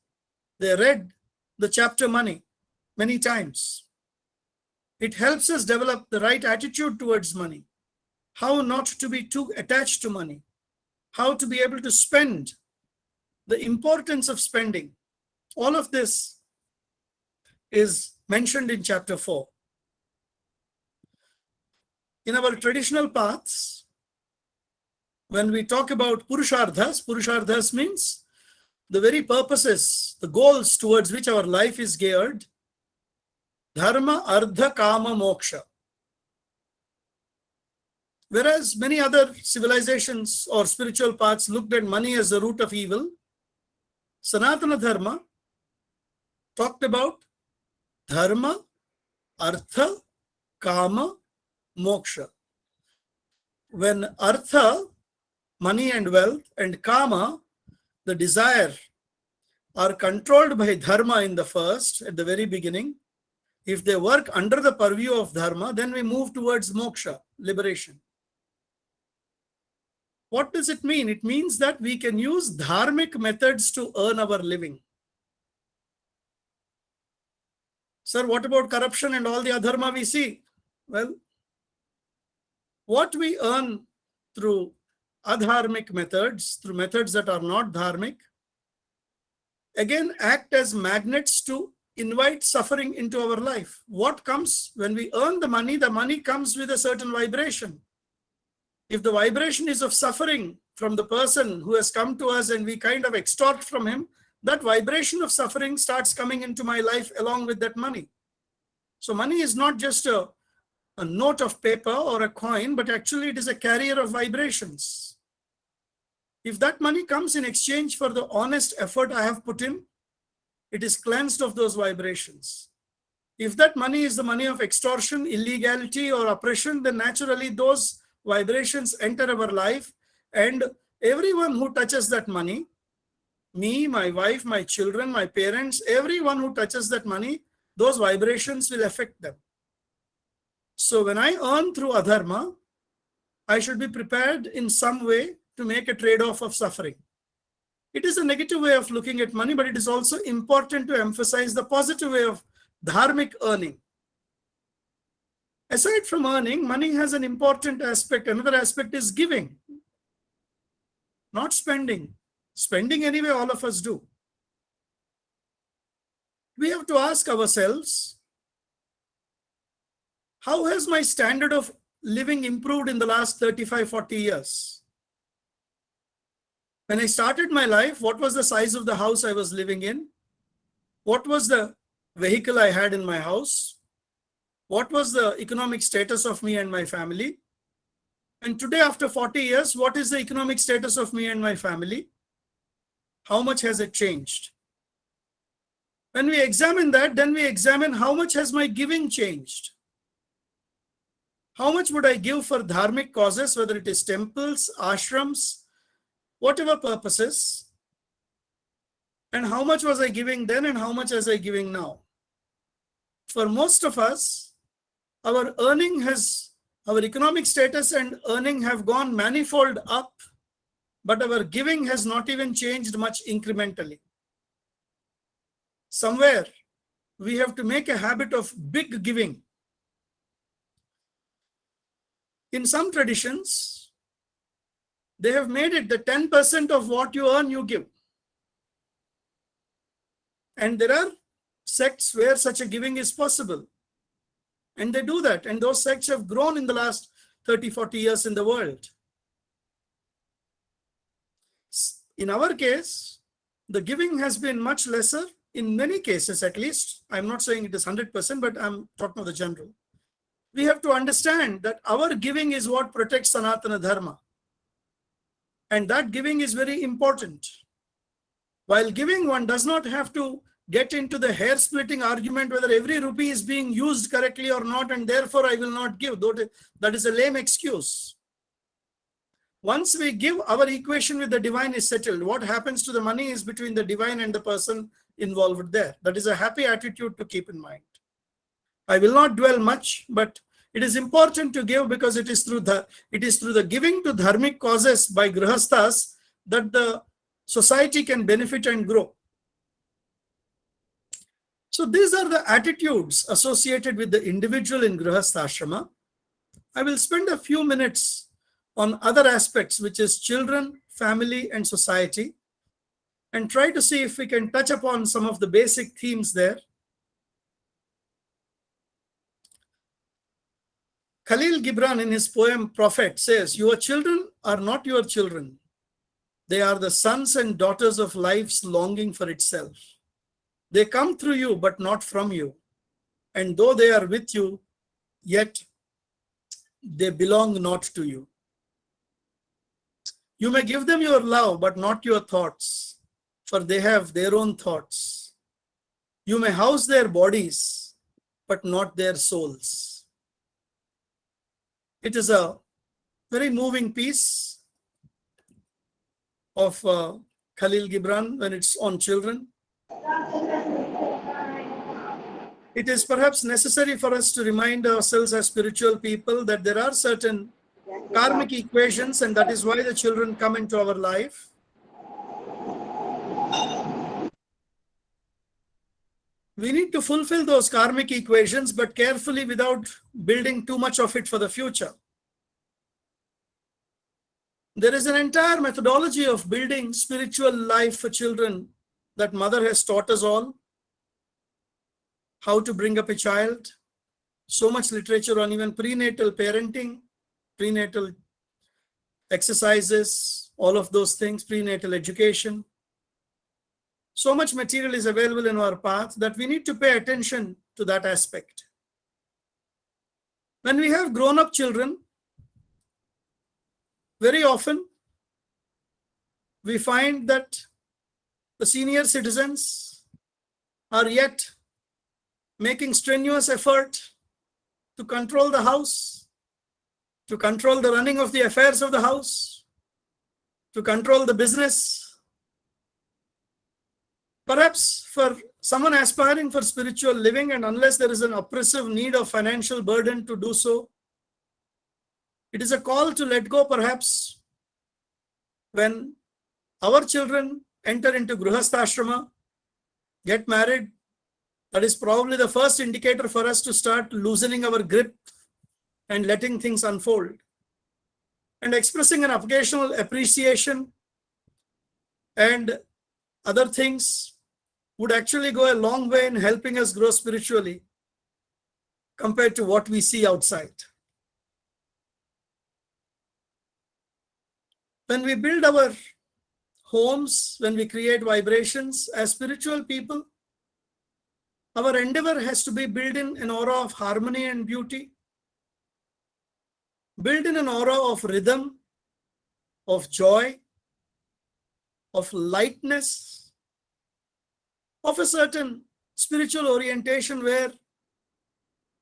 they read the chapter money many times. It helps us develop the right attitude towards money, how not to be too attached to money, how to be able to spend, the importance of spending. All of this is mentioned in chapter 4. In our traditional paths, when we talk about Purusharthas means the very purposes, the goals towards which our life is geared. Dharma, Artha, Kama, Moksha. Whereas many other civilizations or spiritual paths looked at money as the root of evil, Sanatana Dharma talked about Dharma, Artha, Kama, Moksha. When Artha, money and wealth, and Kama, the desire, are controlled by Dharma in the first, at the very beginning, if they work under the purview of Dharma, then we move towards Moksha, liberation. What does it mean? It means that we can use dharmic methods to earn our living. Sir, what about corruption and all the adharma we see? Well, what we earn through adharmic methods, through methods that are not dharmic, again act as magnets to invite suffering into our life. What comes when we earn the money comes with a certain vibration. If the vibration is of suffering from the person who has come to us and we kind of extort from him, that vibration of suffering starts coming into my life along with that money. So money is not just a note of paper or a coin, but actually it is a carrier of vibrations. If that money comes in exchange for the honest effort I have put in, it is cleansed of those vibrations. If that money is the money of extortion, illegality, or oppression, then naturally those vibrations enter our life, and everyone who touches that money, me, my wife, my children, my parents, everyone who touches that money, those vibrations will affect them. So when I earn through adharma, I should be prepared in some way to make a trade-off of suffering. It is a negative way of looking at money, but it is also important to emphasize the positive way of dharmic earning. Aside from earning, money has an important aspect. Another aspect is giving, not spending. Spending anyway, all of us do. We have to ask ourselves, how has my standard of living improved in the last 35, 40 years? When I started my life, what was the size of the house I was living in? What was the vehicle I had in my house? What was the economic status of me and my family? And today, after 40 years, what is the economic status of me and my family? How much has it changed? When we examine that, then we examine how much has my giving changed. How much would I give for dharmic causes, whether it is temples, ashrams, whatever purposes? And how much was I giving then and how much was I giving now? For most of us, our economic status and earning have gone manifold up, but our giving has not even changed much incrementally. Somewhere we have to make a habit of big giving. In some traditions, they have made it the 10% of what you earn, you give. And there are sects where such a giving is possible. And they do that. And those sects have grown in the last 30, 40 years in the world. In our case, the giving has been much lesser, in many cases at least. I'm not saying it is 100%, but I'm talking of the general. We have to understand that our giving is what protects Sanatana Dharma. And that giving is very important. While giving, one does not have to get into the hair-splitting argument whether every rupee is being used correctly or not, and therefore I will not give. That is a lame excuse. Once we give, our equation with the divine is settled. What happens to the money is between the divine and the person involved there. That is a happy attitude to keep in mind. I will not dwell much, but it is important to give because it is through the giving to dharmic causes by grihasthas that the society can benefit and grow. So these are the attitudes associated with the individual in Grihastha. I will spend a few minutes on other aspects, which is children, family, and society, and try to see if we can touch upon some of the basic themes there. Khalil Gibran, in his poem Prophet, says, "Your children are not your children. They are the sons and daughters of life's longing for itself. They come through you, but not from you. And though they are with you, yet they belong not to you. You may give them your love, but not your thoughts, for they have their own thoughts. You may house their bodies, but not their souls." It is a very moving piece of Khalil Gibran when it's on children. It is perhaps necessary for us to remind ourselves as spiritual people that there are certain karmic equations, and that is why the children come into our life. We need to fulfill those karmic equations, but carefully, without building too much of it for the future. There is an entire methodology of building spiritual life for children that Mother has taught us all. How to bring up a child. So much literature on even prenatal parenting, prenatal exercises, all of those things, prenatal education. So much material is available in our path that we need to pay attention to that aspect. When we have grown-up children, very often we find that the senior citizens are yet making strenuous effort to control the house, to control the running of the affairs of the house, to control the business. Perhaps for someone aspiring for spiritual living, and unless there is an oppressive need of financial burden to do so, it is a call to let go. Perhaps when our children enter into Grihastha, get married, that is probably the first indicator for us to start loosening our grip and letting things unfold. And expressing an occasional appreciation and other things would actually go a long way in helping us grow spiritually compared to what we see outside. When we build our homes, when we create vibrations as spiritual people, our endeavor has to be built in an aura of harmony and beauty, built in an aura of rhythm, of joy, of lightness, of a certain spiritual orientation where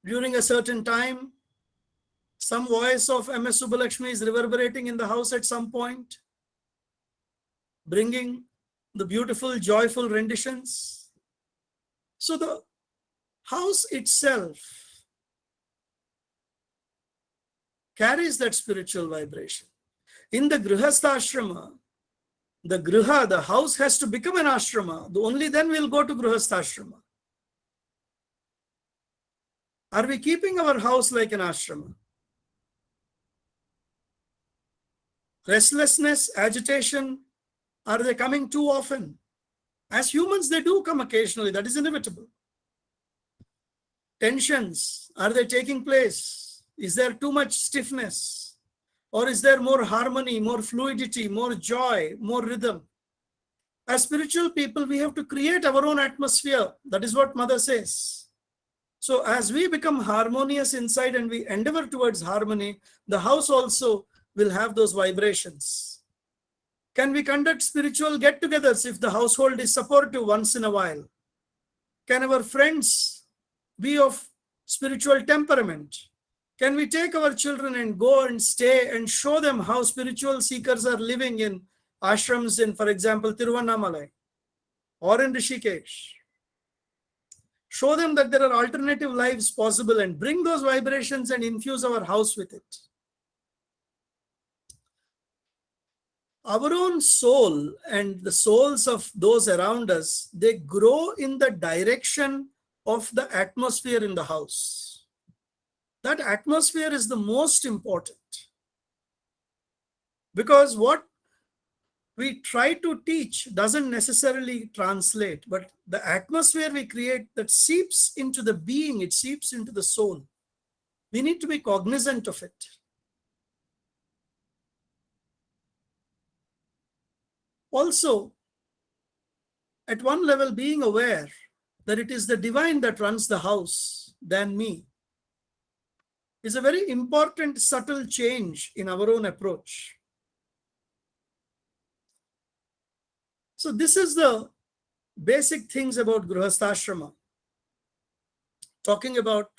during a certain time, some voice of MS Subbulakshmi is reverberating in the house at some point, bringing the beautiful, joyful renditions. So the house itself carries that spiritual vibration. In the Grihastha, the Griha, the house, has to become an ashrama. Only then we'll go to Grihastha. Are we keeping our house like an ashrama? Restlessness, agitation, are they coming too often? As humans, they do come occasionally. That is inevitable. Tensions, are they taking place? Is there too much stiffness? Or is there more harmony, more fluidity, more joy, more rhythm? As spiritual people, we have to create our own atmosphere. That is what Mother says. So as we become harmonious inside and we endeavor towards harmony, the house also will have those vibrations. Can we conduct spiritual get-togethers if the household is supportive once in a while? Can our friends be of spiritual temperament? Can we take our children and go and stay and show them how spiritual seekers are living in ashrams in, for example, Tiruvannamalai or in Rishikesh? Show them that there are alternative lives possible and bring those vibrations and infuse our house with it. Our own soul and the souls of those around us, they grow in the direction of the atmosphere in the house. That atmosphere is the most important, because what we try to teach doesn't necessarily translate, but the atmosphere we create, that seeps into the being, it seeps into the soul. We need to be cognizant of it. Also, at one level, being aware that it is the divine that runs the house than me is a very important, subtle change in our own approach. So this is the basic things about Grihasthashrama. Talking about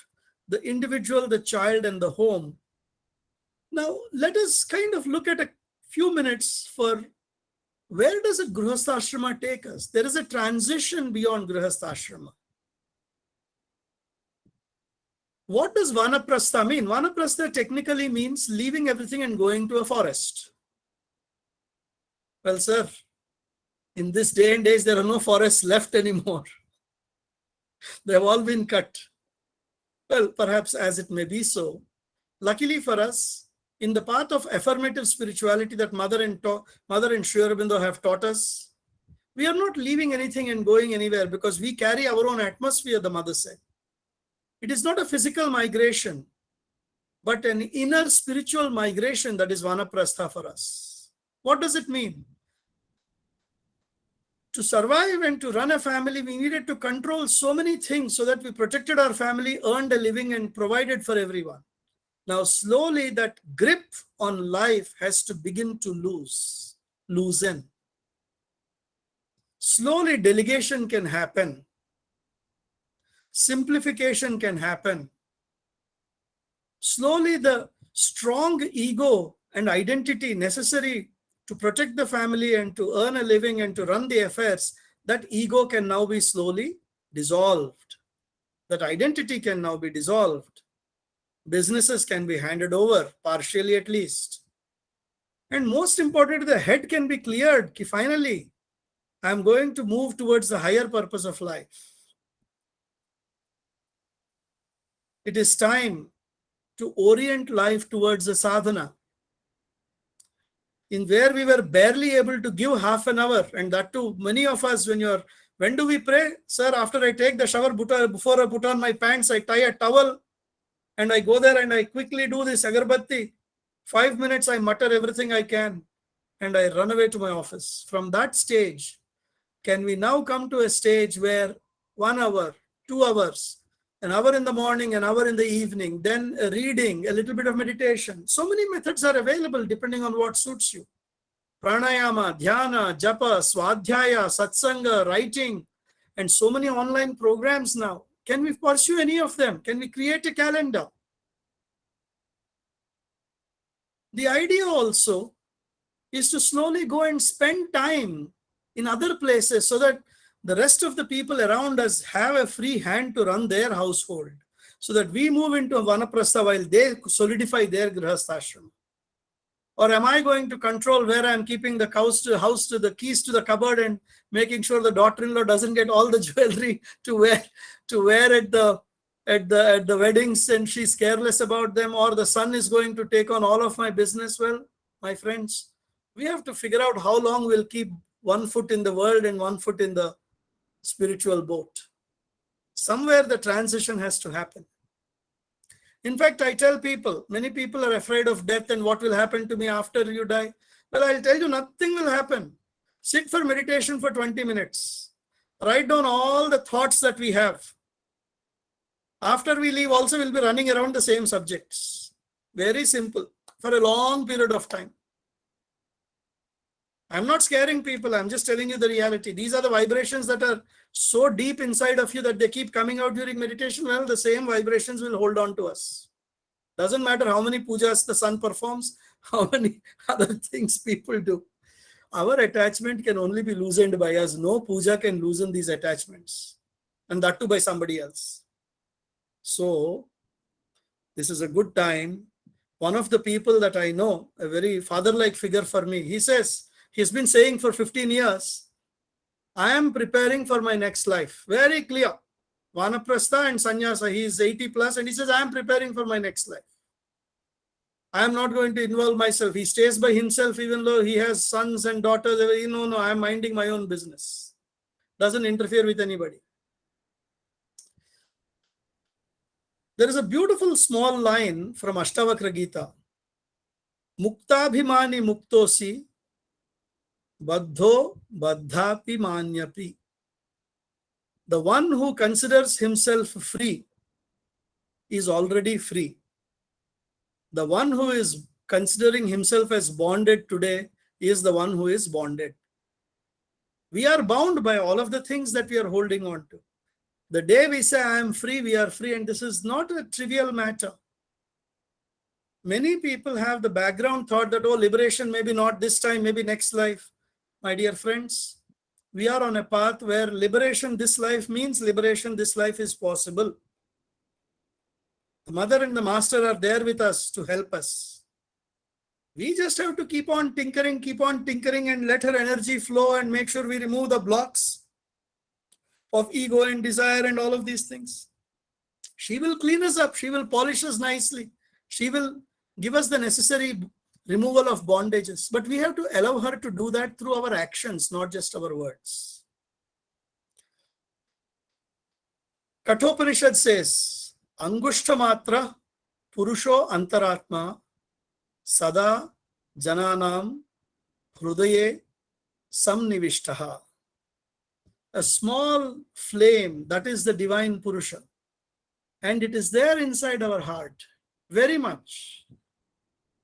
the individual, the child, and the home. Now, let us kind of look at a few minutes for where does a Grihasthashrama take us? There is a transition beyond Grihasthashrama. What does Vanaprastha mean? Vanaprastha technically means leaving everything and going to a forest. Well, sir, in this day and age, there are no forests left anymore. They have all been cut. Well, perhaps as it may be so. Luckily for us, in the path of affirmative spirituality that Mother and Sri Aurobindo have taught us, we are not leaving anything and going anywhere because we carry our own atmosphere, the Mother said. It is not a physical migration, but an inner spiritual migration that is Vanaprastha for us. What does it mean? To survive and to run a family, we needed to control so many things so that we protected our family, earned a living, and provided for everyone. Now, slowly that grip on life has to begin to loosen. Slowly delegation can happen. Simplification can happen. Slowly the strong ego and identity necessary to protect the family and to earn a living and to run the affairs, that ego can now be slowly dissolved. That identity can now be dissolved. Businesses can be handed over, partially at least. And most importantly, the head can be cleared. Finally, I am going to move towards the higher purpose of life. It is time to orient life towards the sadhana. In where we were barely able to give half an hour, and that too, many of us, when do we pray? Sir, after I take the shower, before I put on my pants, I tie a towel and I go there and I quickly do this agarbatti. 5 minutes, I mutter everything I can and I run away to my office. From that stage, can we now come to a stage where 1 hour, 2 hours, an hour in the morning, an hour in the evening, then a reading, a little bit of meditation. So many methods are available depending on what suits you. Pranayama, dhyana, japa, swadhyaya, satsanga, writing, and so many online programs now. Can we pursue any of them? Can we create a calendar? The idea also is to slowly go and spend time in other places so that the rest of the people around us have a free hand to run their household, so that we move into a Vanaprastha while they solidify their Grihasthashrama. Or am I going to control where I am keeping the the keys to the cupboard and making sure the daughter-in-law doesn't get all the jewelry to wear at the weddings and she's careless about them, or the son is going to take on all of my business? Well, my friends, we have to figure out how long we'll keep one foot in the world and one foot in the spiritual boat. Somewhere the transition has to happen. In fact, I tell people, many people are afraid of death and what will happen to me after you die. Well, I'll tell you, nothing will happen. Sit for meditation for 20 minutes. Write down all the thoughts that we have. After we leave, also we'll be running around the same subjects. Very simple, for a long period of time. I'm not scaring people. I'm just telling you the reality. These are the vibrations that are so deep inside of you that they keep coming out during meditation. Well, the same vibrations will hold on to us. Doesn't matter how many pujas the sun performs, how many other things people do. Our attachment can only be loosened by us. No puja can loosen these attachments. And that too by somebody else. So, this is a good time. One of the people that I know, a very father-like figure for me, he says, he's been saying for 15 years, I am preparing for my next life. Very clear. Vanaprastha and sannyasa. He is 80 plus and he says, I am preparing for my next life. I am not going to involve myself. He stays by himself even though he has sons and daughters. No, I am minding my own business. Doesn't interfere with anybody. There is a beautiful small line from Ashtavakra Gita. Muktabhimani muktosi baddho baddhapi manyapi. The one who considers himself free is already free. The one who is considering himself as bonded today is the one who is bonded. We are bound by all of the things that we are holding on to. The day we say, I am free, we are free, and this is not a trivial matter. Many people have the background thought that, oh, liberation, maybe not this time, maybe next life. My dear friends, we are on a path where liberation this life means liberation this life is possible. The mother and the master are there with us to help us. We just have to keep on tinkering and let her energy flow and make sure we remove the blocks of ego and desire and all of these things. She will clean us up. She will polish us nicely. She will give us the necessary removal of bondages. But we have to allow her to do that through our actions, not just our words. Kathopanishad says, Angushtamatra Purusho Antaratma Sada Jananam Hrudaye Samnivishtaha. A small flame, that is the divine Purusha. And it is there inside our heart, very much.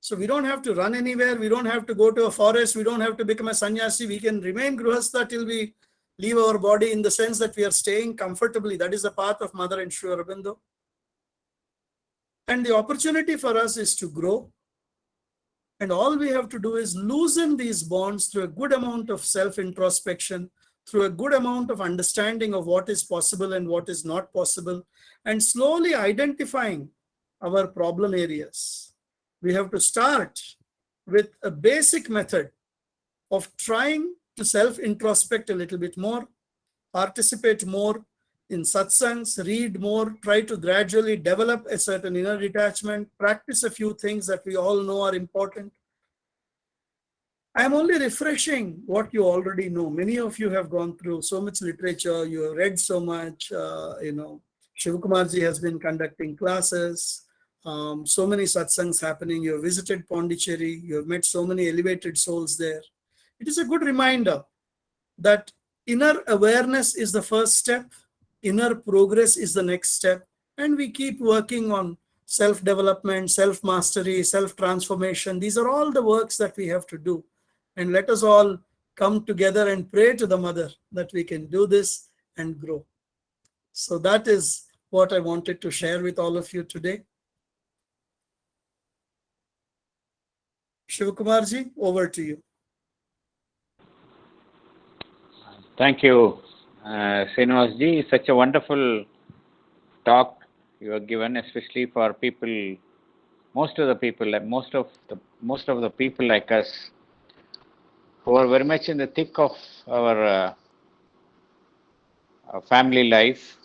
So we don't have to run anywhere. We don't have to go to a forest. We don't have to become a sannyasi. We can remain grihastha till we leave our body, in the sense that we are staying comfortably. That is the path of Mother and Sri Aurobindo. And the opportunity for us is to grow. And all we have to do is loosen these bonds through a good amount of self-introspection, through a good amount of understanding of what is possible and what is not possible, and slowly identifying our problem areas. We have to start with a basic method of trying to self-introspect a little bit more, participate more in satsangs, read more, try to gradually develop a certain inner detachment, practice a few things that we all know are important. I am only refreshing what you already know. Many of you have gone through so much literature, you have read so much, Shivakumarji has been conducting classes, so many satsangs happening, you have visited Pondicherry, you have met so many elevated souls there. It is a good reminder that inner awareness is the first step, inner progress is the next step, and we keep working on self-development, self-mastery, self-transformation. These are all the works that we have to do. And let us all come together and pray to the Mother that we can do this and grow. So that is what I wanted to share with all of you today. Shivakumarji, over to you. Thank you, Srinivas Ji. Such a wonderful talk you have given, especially for people, most of the people like us, who are very much in the thick of our family life.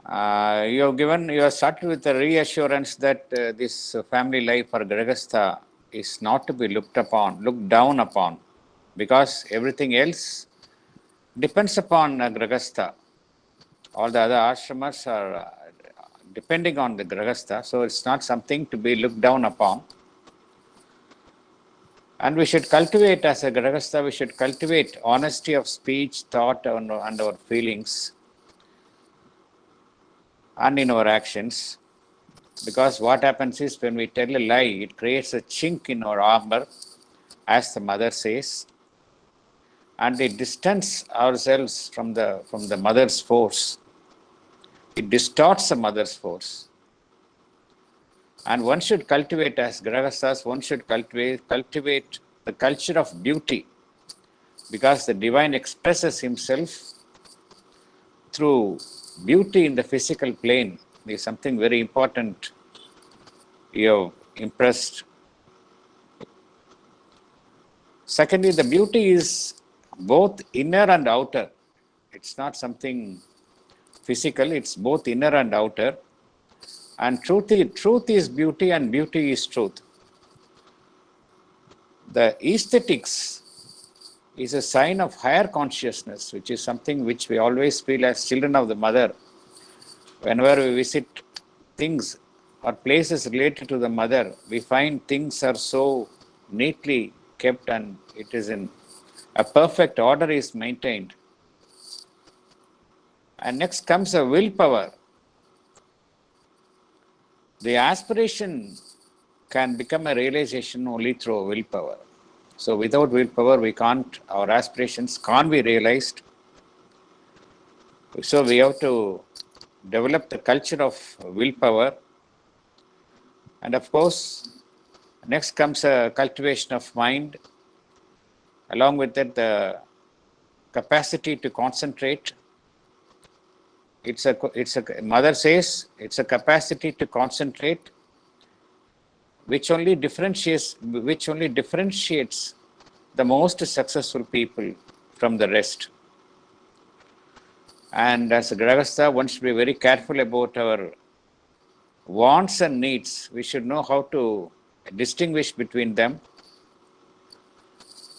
You have started with the reassurance that this family life for Grihastha is not to be looked down upon, because everything else depends upon Grihastha. All the other ashramas are depending on the Grihastha, so it's not something to be looked down upon. And we should cultivate, as a Grihastha, we should cultivate honesty of speech, thought, and our feelings, and in our actions. Because what happens is, when we tell a lie, it creates a chink in our armor, as the Mother says, and it distances ourselves from the Mother's force. It distorts the Mother's force. And one should cultivate, as Grihasthas, one should cultivate the culture of beauty, because the Divine expresses Himself through beauty in the physical plane. There is something very important you have impressed. Secondly, the beauty is both inner and outer. It's not something physical. It's both inner and outer. And truth is beauty and beauty is truth. The aesthetics is a sign of higher consciousness, which is something which we always feel as children of the mother. Whenever we visit things or places related to the mother, we find things are so neatly kept and it is in a perfect order is maintained. And next comes a willpower. The aspiration can become a realization only through willpower. So without willpower, our aspirations can't be realized. So we have to develop the culture of willpower. And of course, next comes a cultivation of mind. Along with that, the capacity to concentrate. Mother says, it's a capacity to concentrate, which only differentiates the most successful people from the rest. And as a Grahastha, one should be very careful about our wants and needs. We should know how to distinguish between them.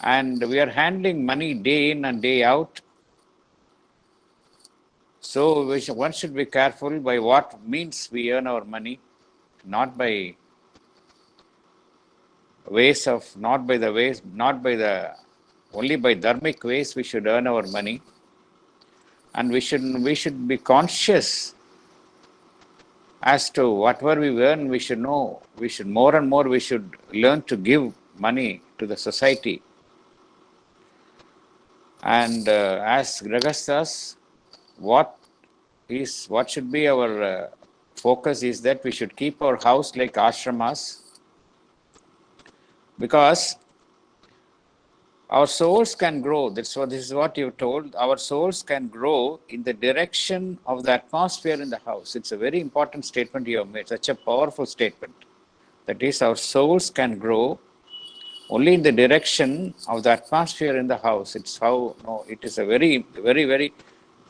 And we are handling money day in and day out. So one should be careful by what means we earn our money, not by ways of, only by dharmic ways we should earn our money. And we should be conscious as to whatever we earn, we should know, we should learn to give money to the society. And as Grahasthas, what should be our focus is that we should keep our house like ashramas, because our souls can grow. This is what you told. Our souls can grow in the direction of the atmosphere in the house. It's a very important statement you have made, such a powerful statement. That is, our souls can grow only in the direction of the atmosphere in the house. It is a very, very, very,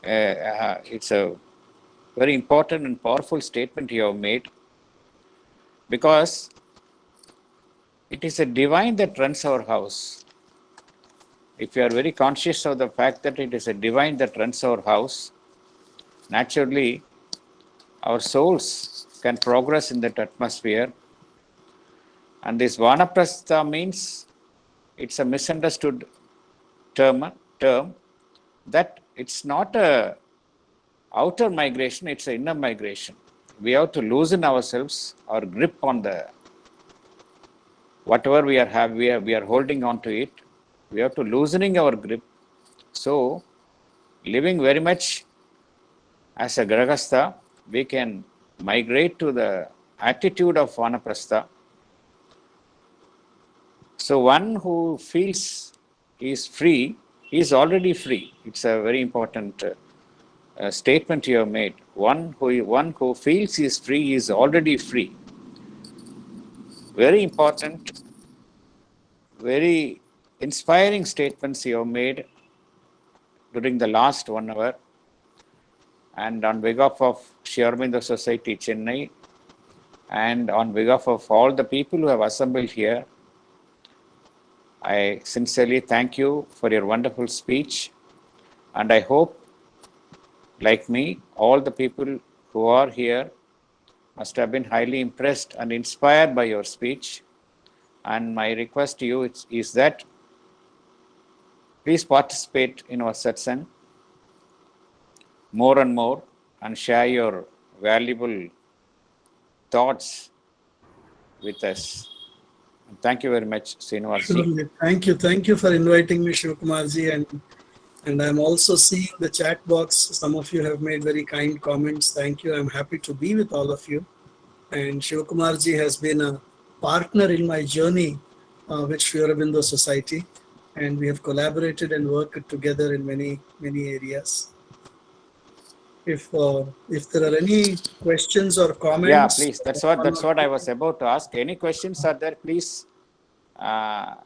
it's a very important and powerful statement you have made, because it is a divine that runs our house. If you are very conscious of the fact that it is a divine that runs our house, naturally our souls can progress in that atmosphere. And this Vanaprastha means, it's a misunderstood term that it's not a outer migration, it's an inner migration. We have to loosen ourselves, our grip on the whatever we are holding on to it. We have to loosening our grip. So, living very much as a Grahastha, we can migrate to the attitude of Vanaprastha. So, one who feels he is free, he is already free. It's a very important statement you have made. One who feels he is free, he is already free. Very important, very inspiring statements you have made during the last 1 hour. And on behalf of Aurobindo Society, Chennai, and on behalf of all the people who have assembled here, I sincerely thank you for your wonderful speech. And I hope, like me, all the people who are here must have been highly impressed and inspired by your speech. And my request to you is that please participate in our satsang more and more and share your valuable thoughts with us. And thank you very much, Srinivas. Surely. Thank you for inviting me, Shivakumarji, and I'm also seeing the chat box. Some of you have made very kind comments. Thank you. I'm happy to be with all of you. And Shivakumarji has been a partner in my journey with Sri Aurobindo Society, and we have collaborated and worked together in many areas. If there are any questions or comments, yeah, please. That's what I was about to ask. Any questions are there? Please.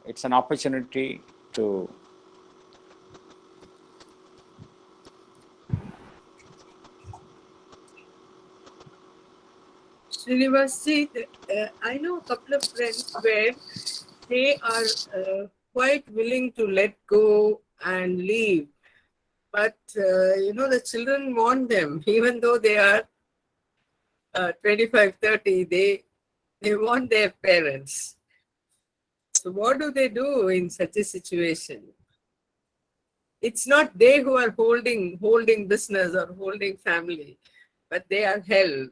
It's an opportunity to Srinivas, see, I know a couple of friends where they are quite willing to let go and leave. But, the children want them, even though they are 25, 30, they want their parents. So what do they do in such a situation? It's not they who are holding business or holding family, but they are held.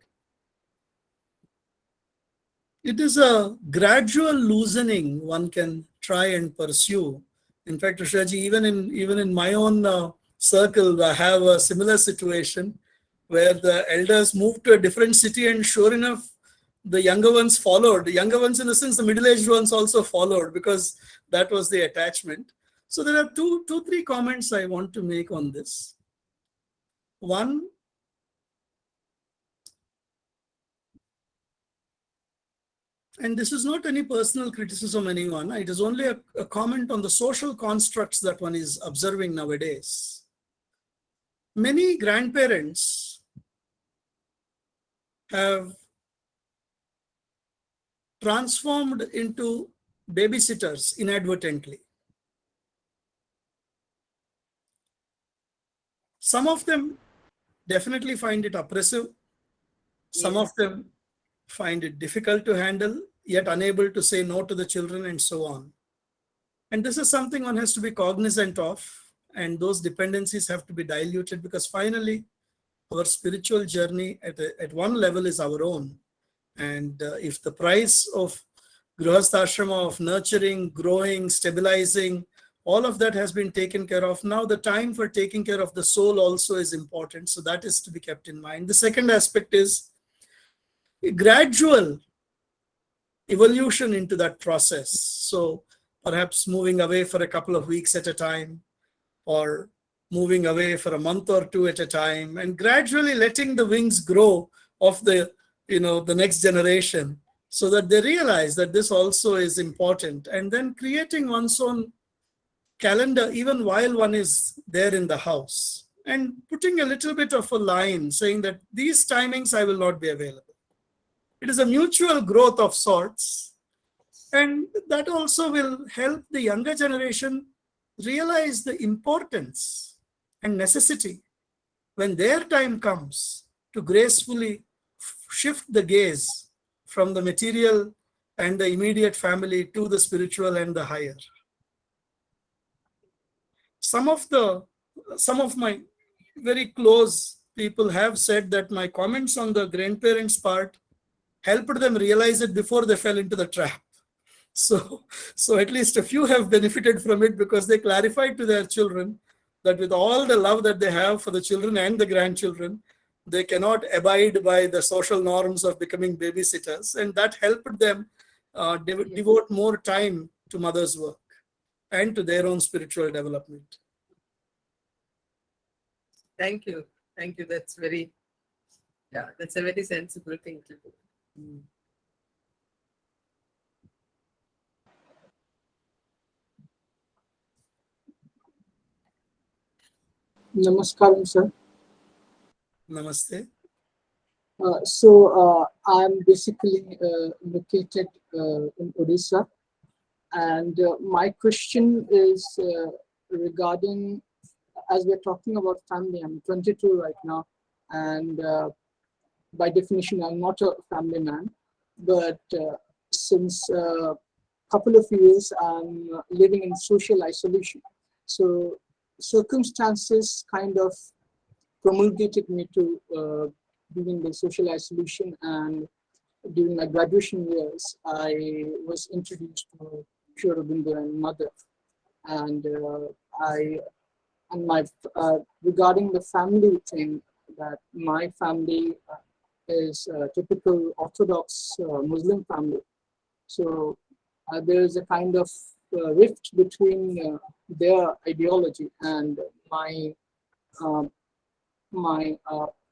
It is a gradual loosening one can try and pursue. In fact, Rishaji, even in my own circle, I have a similar situation where the elders moved to a different city, and sure enough, the younger ones followed. The younger ones, in the sense, the middle-aged ones also followed, because that was the attachment. So there are three comments I want to make on this. One, and this is not any personal criticism of anyone, it is only a comment on the social constructs that one is observing nowadays. Many grandparents have transformed into babysitters inadvertently. Some of them definitely find it oppressive. Some Yes. of them find it difficult to handle, yet unable to say no to the children, and so on. And this is something one has to be cognizant of, and those dependencies have to be diluted, because finally our spiritual journey at one level is our own. And if the price of grihastha of nurturing, growing, stabilizing, all of that has been taken care of, now the time for taking care of the soul also is important. So that is to be kept in mind. The second aspect is a gradual evolution into that process. So perhaps moving away for a couple of weeks at a time, or moving away for a month or two at a time, and gradually letting the wings grow of the next generation, so that they realize that this also is important, and then creating one's own calendar even while one is there in the house, and putting a little bit of a line saying that these timings I will not be available. It is a mutual growth of sorts, and that also will help the younger generation realize the importance and necessity, when their time comes, to gracefully shift the gaze from the material and the immediate family to the spiritual and the higher. Some of my very close people have said that my comments on the grandparents part helped them realize it before they fell into the trap. So at least a few have benefited from it, because they clarified to their children that with all the love that they have for the children and the grandchildren, they cannot abide by the social norms of becoming babysitters, and that helped them devote more time to mother's work and to their own spiritual development. Thank you. That's a very sensible thing to do. Namaskaram, sir. Namaste. I'm basically located in Odisha, and my question is regarding, as we're talking about family. I'm 22 right now, and by definition, I'm not a family man. But since a couple of years, I'm living in social isolation. So circumstances kind of promulgated me to being in the social isolation, and during my graduation years, I was introduced to Aurobindo and mother, and regarding the family thing, that my family is a typical Orthodox Muslim family, so there is a kind of rift between their ideology and my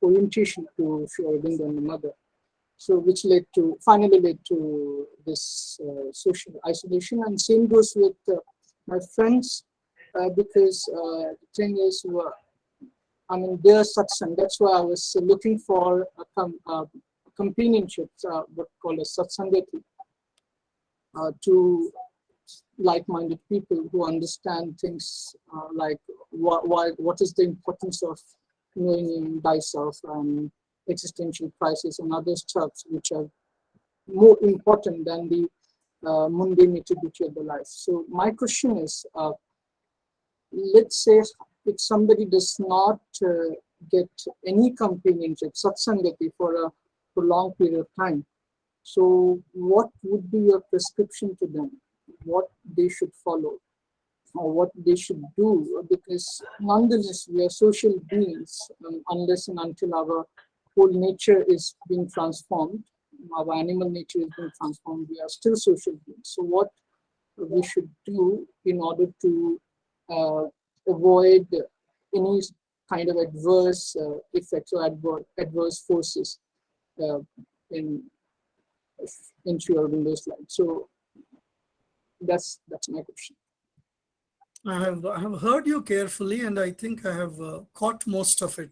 orientation to Sri Aurobindo and my mother. So which finally led to this social isolation. And same goes with my friends, because the thing is, their satsang. That's why I was looking for a companionships, what called as SATSANG Dt, to like-minded people who understand things like what is the importance of knowing thyself and existential crisis and other stuff which are more important than the mundane nitty-gritty of the life. So my question is, let's say if somebody does not get any companionship, satsang Dt, for a prolonged period of time, so what would be your prescription to them? What they should follow or what they should do? Because nonetheless, we are social beings unless and until our whole nature is being transformed, our animal nature is being transformed, we are still social beings. So what we should do in order to avoid any kind of adverse effects or adverse forces into your Windows life. So that's my question. I have heard you carefully, and I think I have caught most of it.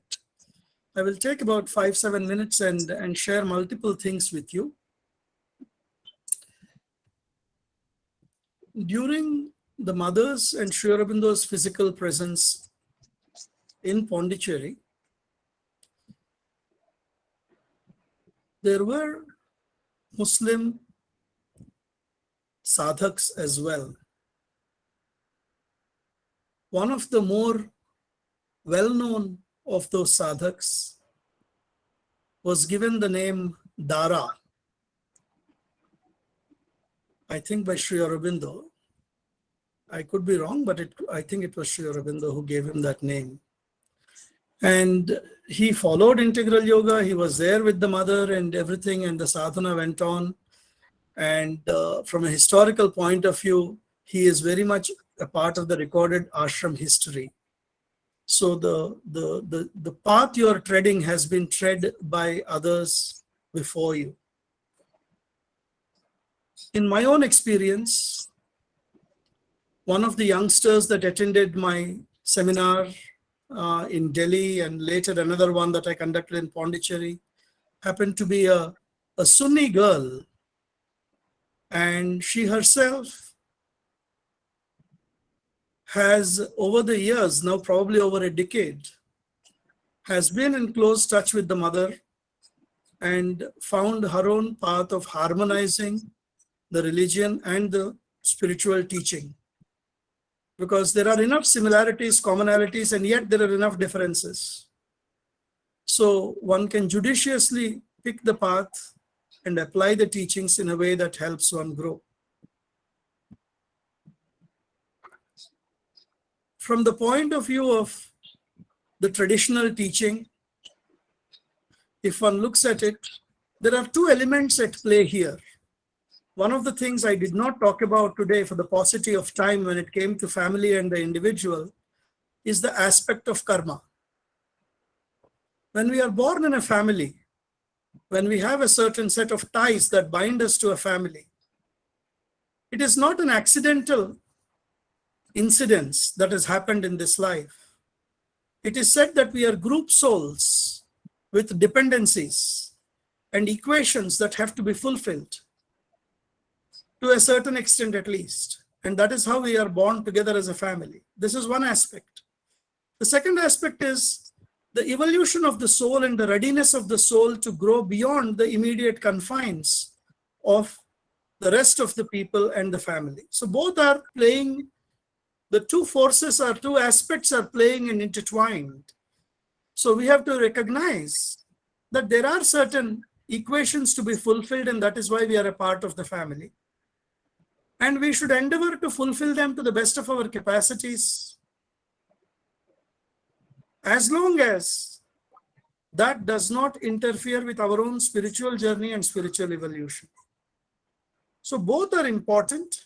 I will take about 5-7 minutes and share multiple things with you. During the mother's and Sri Aurobindo's physical presence in Pondicherry, there were Muslim sadhaks as well. One of the more well-known of those sadhaks was given the name Dara, I think by Sri Aurobindo. I could be wrong, but I think it was Sri Aurobindo who gave him that name. And he followed integral yoga. He was there with the mother and everything, and the sadhana went on. And from a historical point of view, he is very much a part of the recorded ashram history. So the path you are treading has been tread by others before you. In my own experience, one of the youngsters that attended my seminar in Delhi and later another one that I conducted in Pondicherry happened to be a Sunni girl, and she herself has over the years, now probably over a decade, has been in close touch with the mother and found her own path of harmonizing the religion and the spiritual teaching. Because there are enough similarities, commonalities, and yet there are enough differences. So one can judiciously pick the path and apply the teachings in a way that helps one grow. From the point of view of the traditional teaching, if one looks at it, there are two elements at play here. One of the things I did not talk about today for the paucity of time when it came to family and the individual is the aspect of karma. When we are born in a family, when we have a certain set of ties that bind us to a family, it is not an accidental incidence that has happened in this life. It is said that we are group souls with dependencies and equations that have to be fulfilled to a certain extent at least. And that is how we are born together as a family. This is one aspect. The second aspect is the evolution of the soul and the readiness of the soul to grow beyond the immediate confines of the rest of the people and the family. So both are playing, the two forces are, two aspects are playing and intertwined. So we have to recognize that there are certain equations to be fulfilled, and that is why we are a part of the family. And we should endeavor to fulfill them to the best of our capacities, as long as that does not interfere with our own spiritual journey and spiritual evolution. So both are important.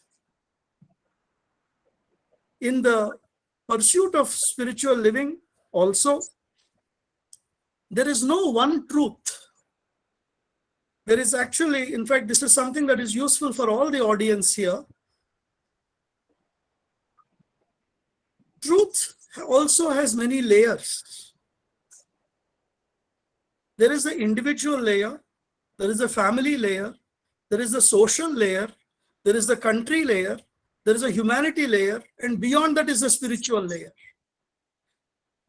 In the pursuit of spiritual living also, there is no one truth. There is actually, in fact, this is something that is useful for all the audience here. Truth also has many layers. There is the individual layer, There is a family layer, there is the social layer, there is the country layer, there is a humanity layer, and beyond that is the spiritual layer.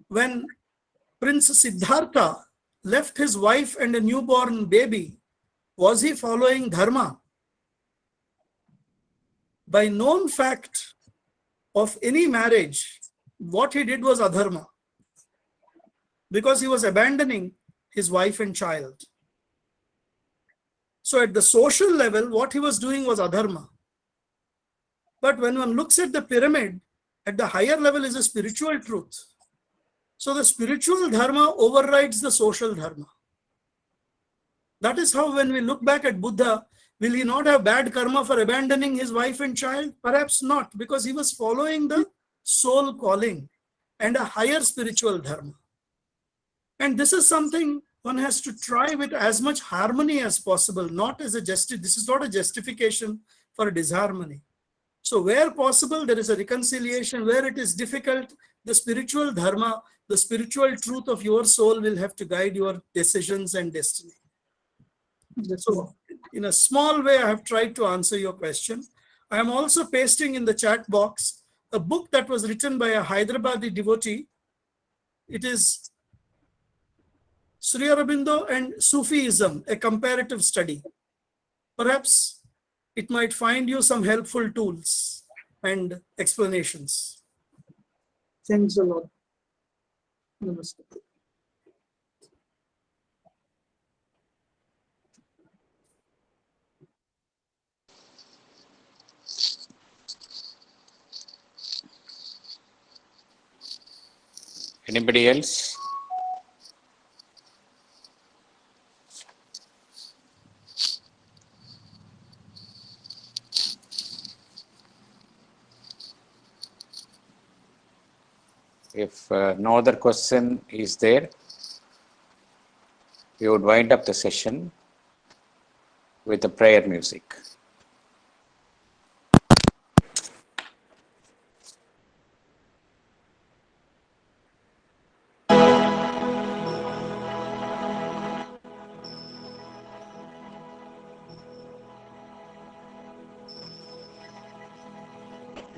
When Prince Siddhartha left his wife and a newborn baby, was he following dharma? By known fact of any marriage, what he did was adharma, because he was abandoning his wife and child. So at the social level, what he was doing was adharma. But when one looks at the pyramid, at the higher level is a spiritual truth. So the spiritual dharma overrides the social dharma. That is how when we look back at Buddha, will he not have bad karma for abandoning his wife and child? Perhaps not, because he was following the soul calling and a higher spiritual dharma. And this is something one has to try with as much harmony as possible, not as a this is not a justification for a disharmony. So where possible, there is a reconciliation. Where it is difficult, the spiritual dharma, the spiritual truth of your soul will have to guide your decisions and destiny. So in a small way, I have tried to answer your question. I am also pasting in the chat box a book that was written by a Hyderabadi devotee. It is Sri Aurobindo and Sufism, a comparative study. Perhaps it might find you some helpful tools and explanations. Thanks a lot. Namaste. Anybody else? If no other question is there, we would wind up the session with a prayer music.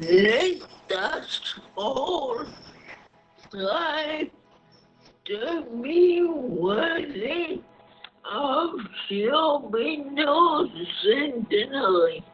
Let us all strive to be worthy of Aurobindo centenary.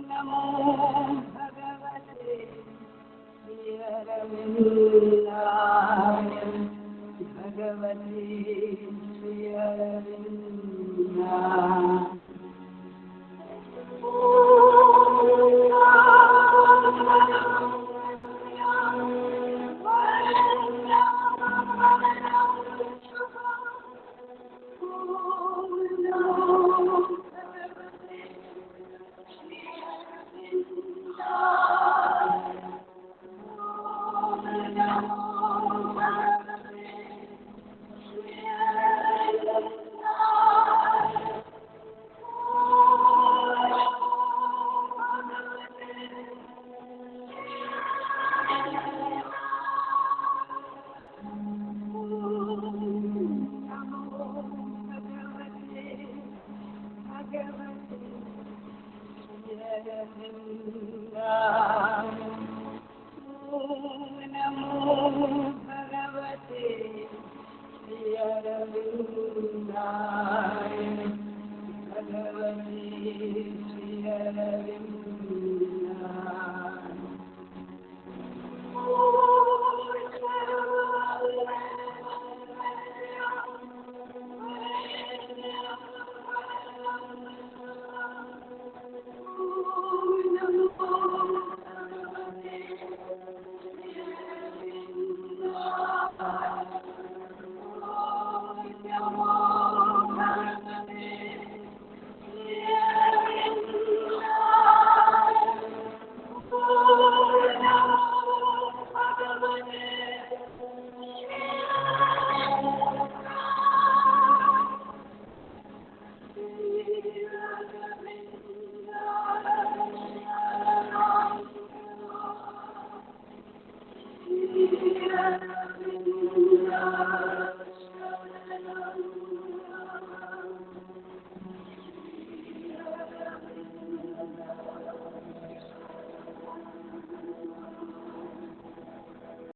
Namo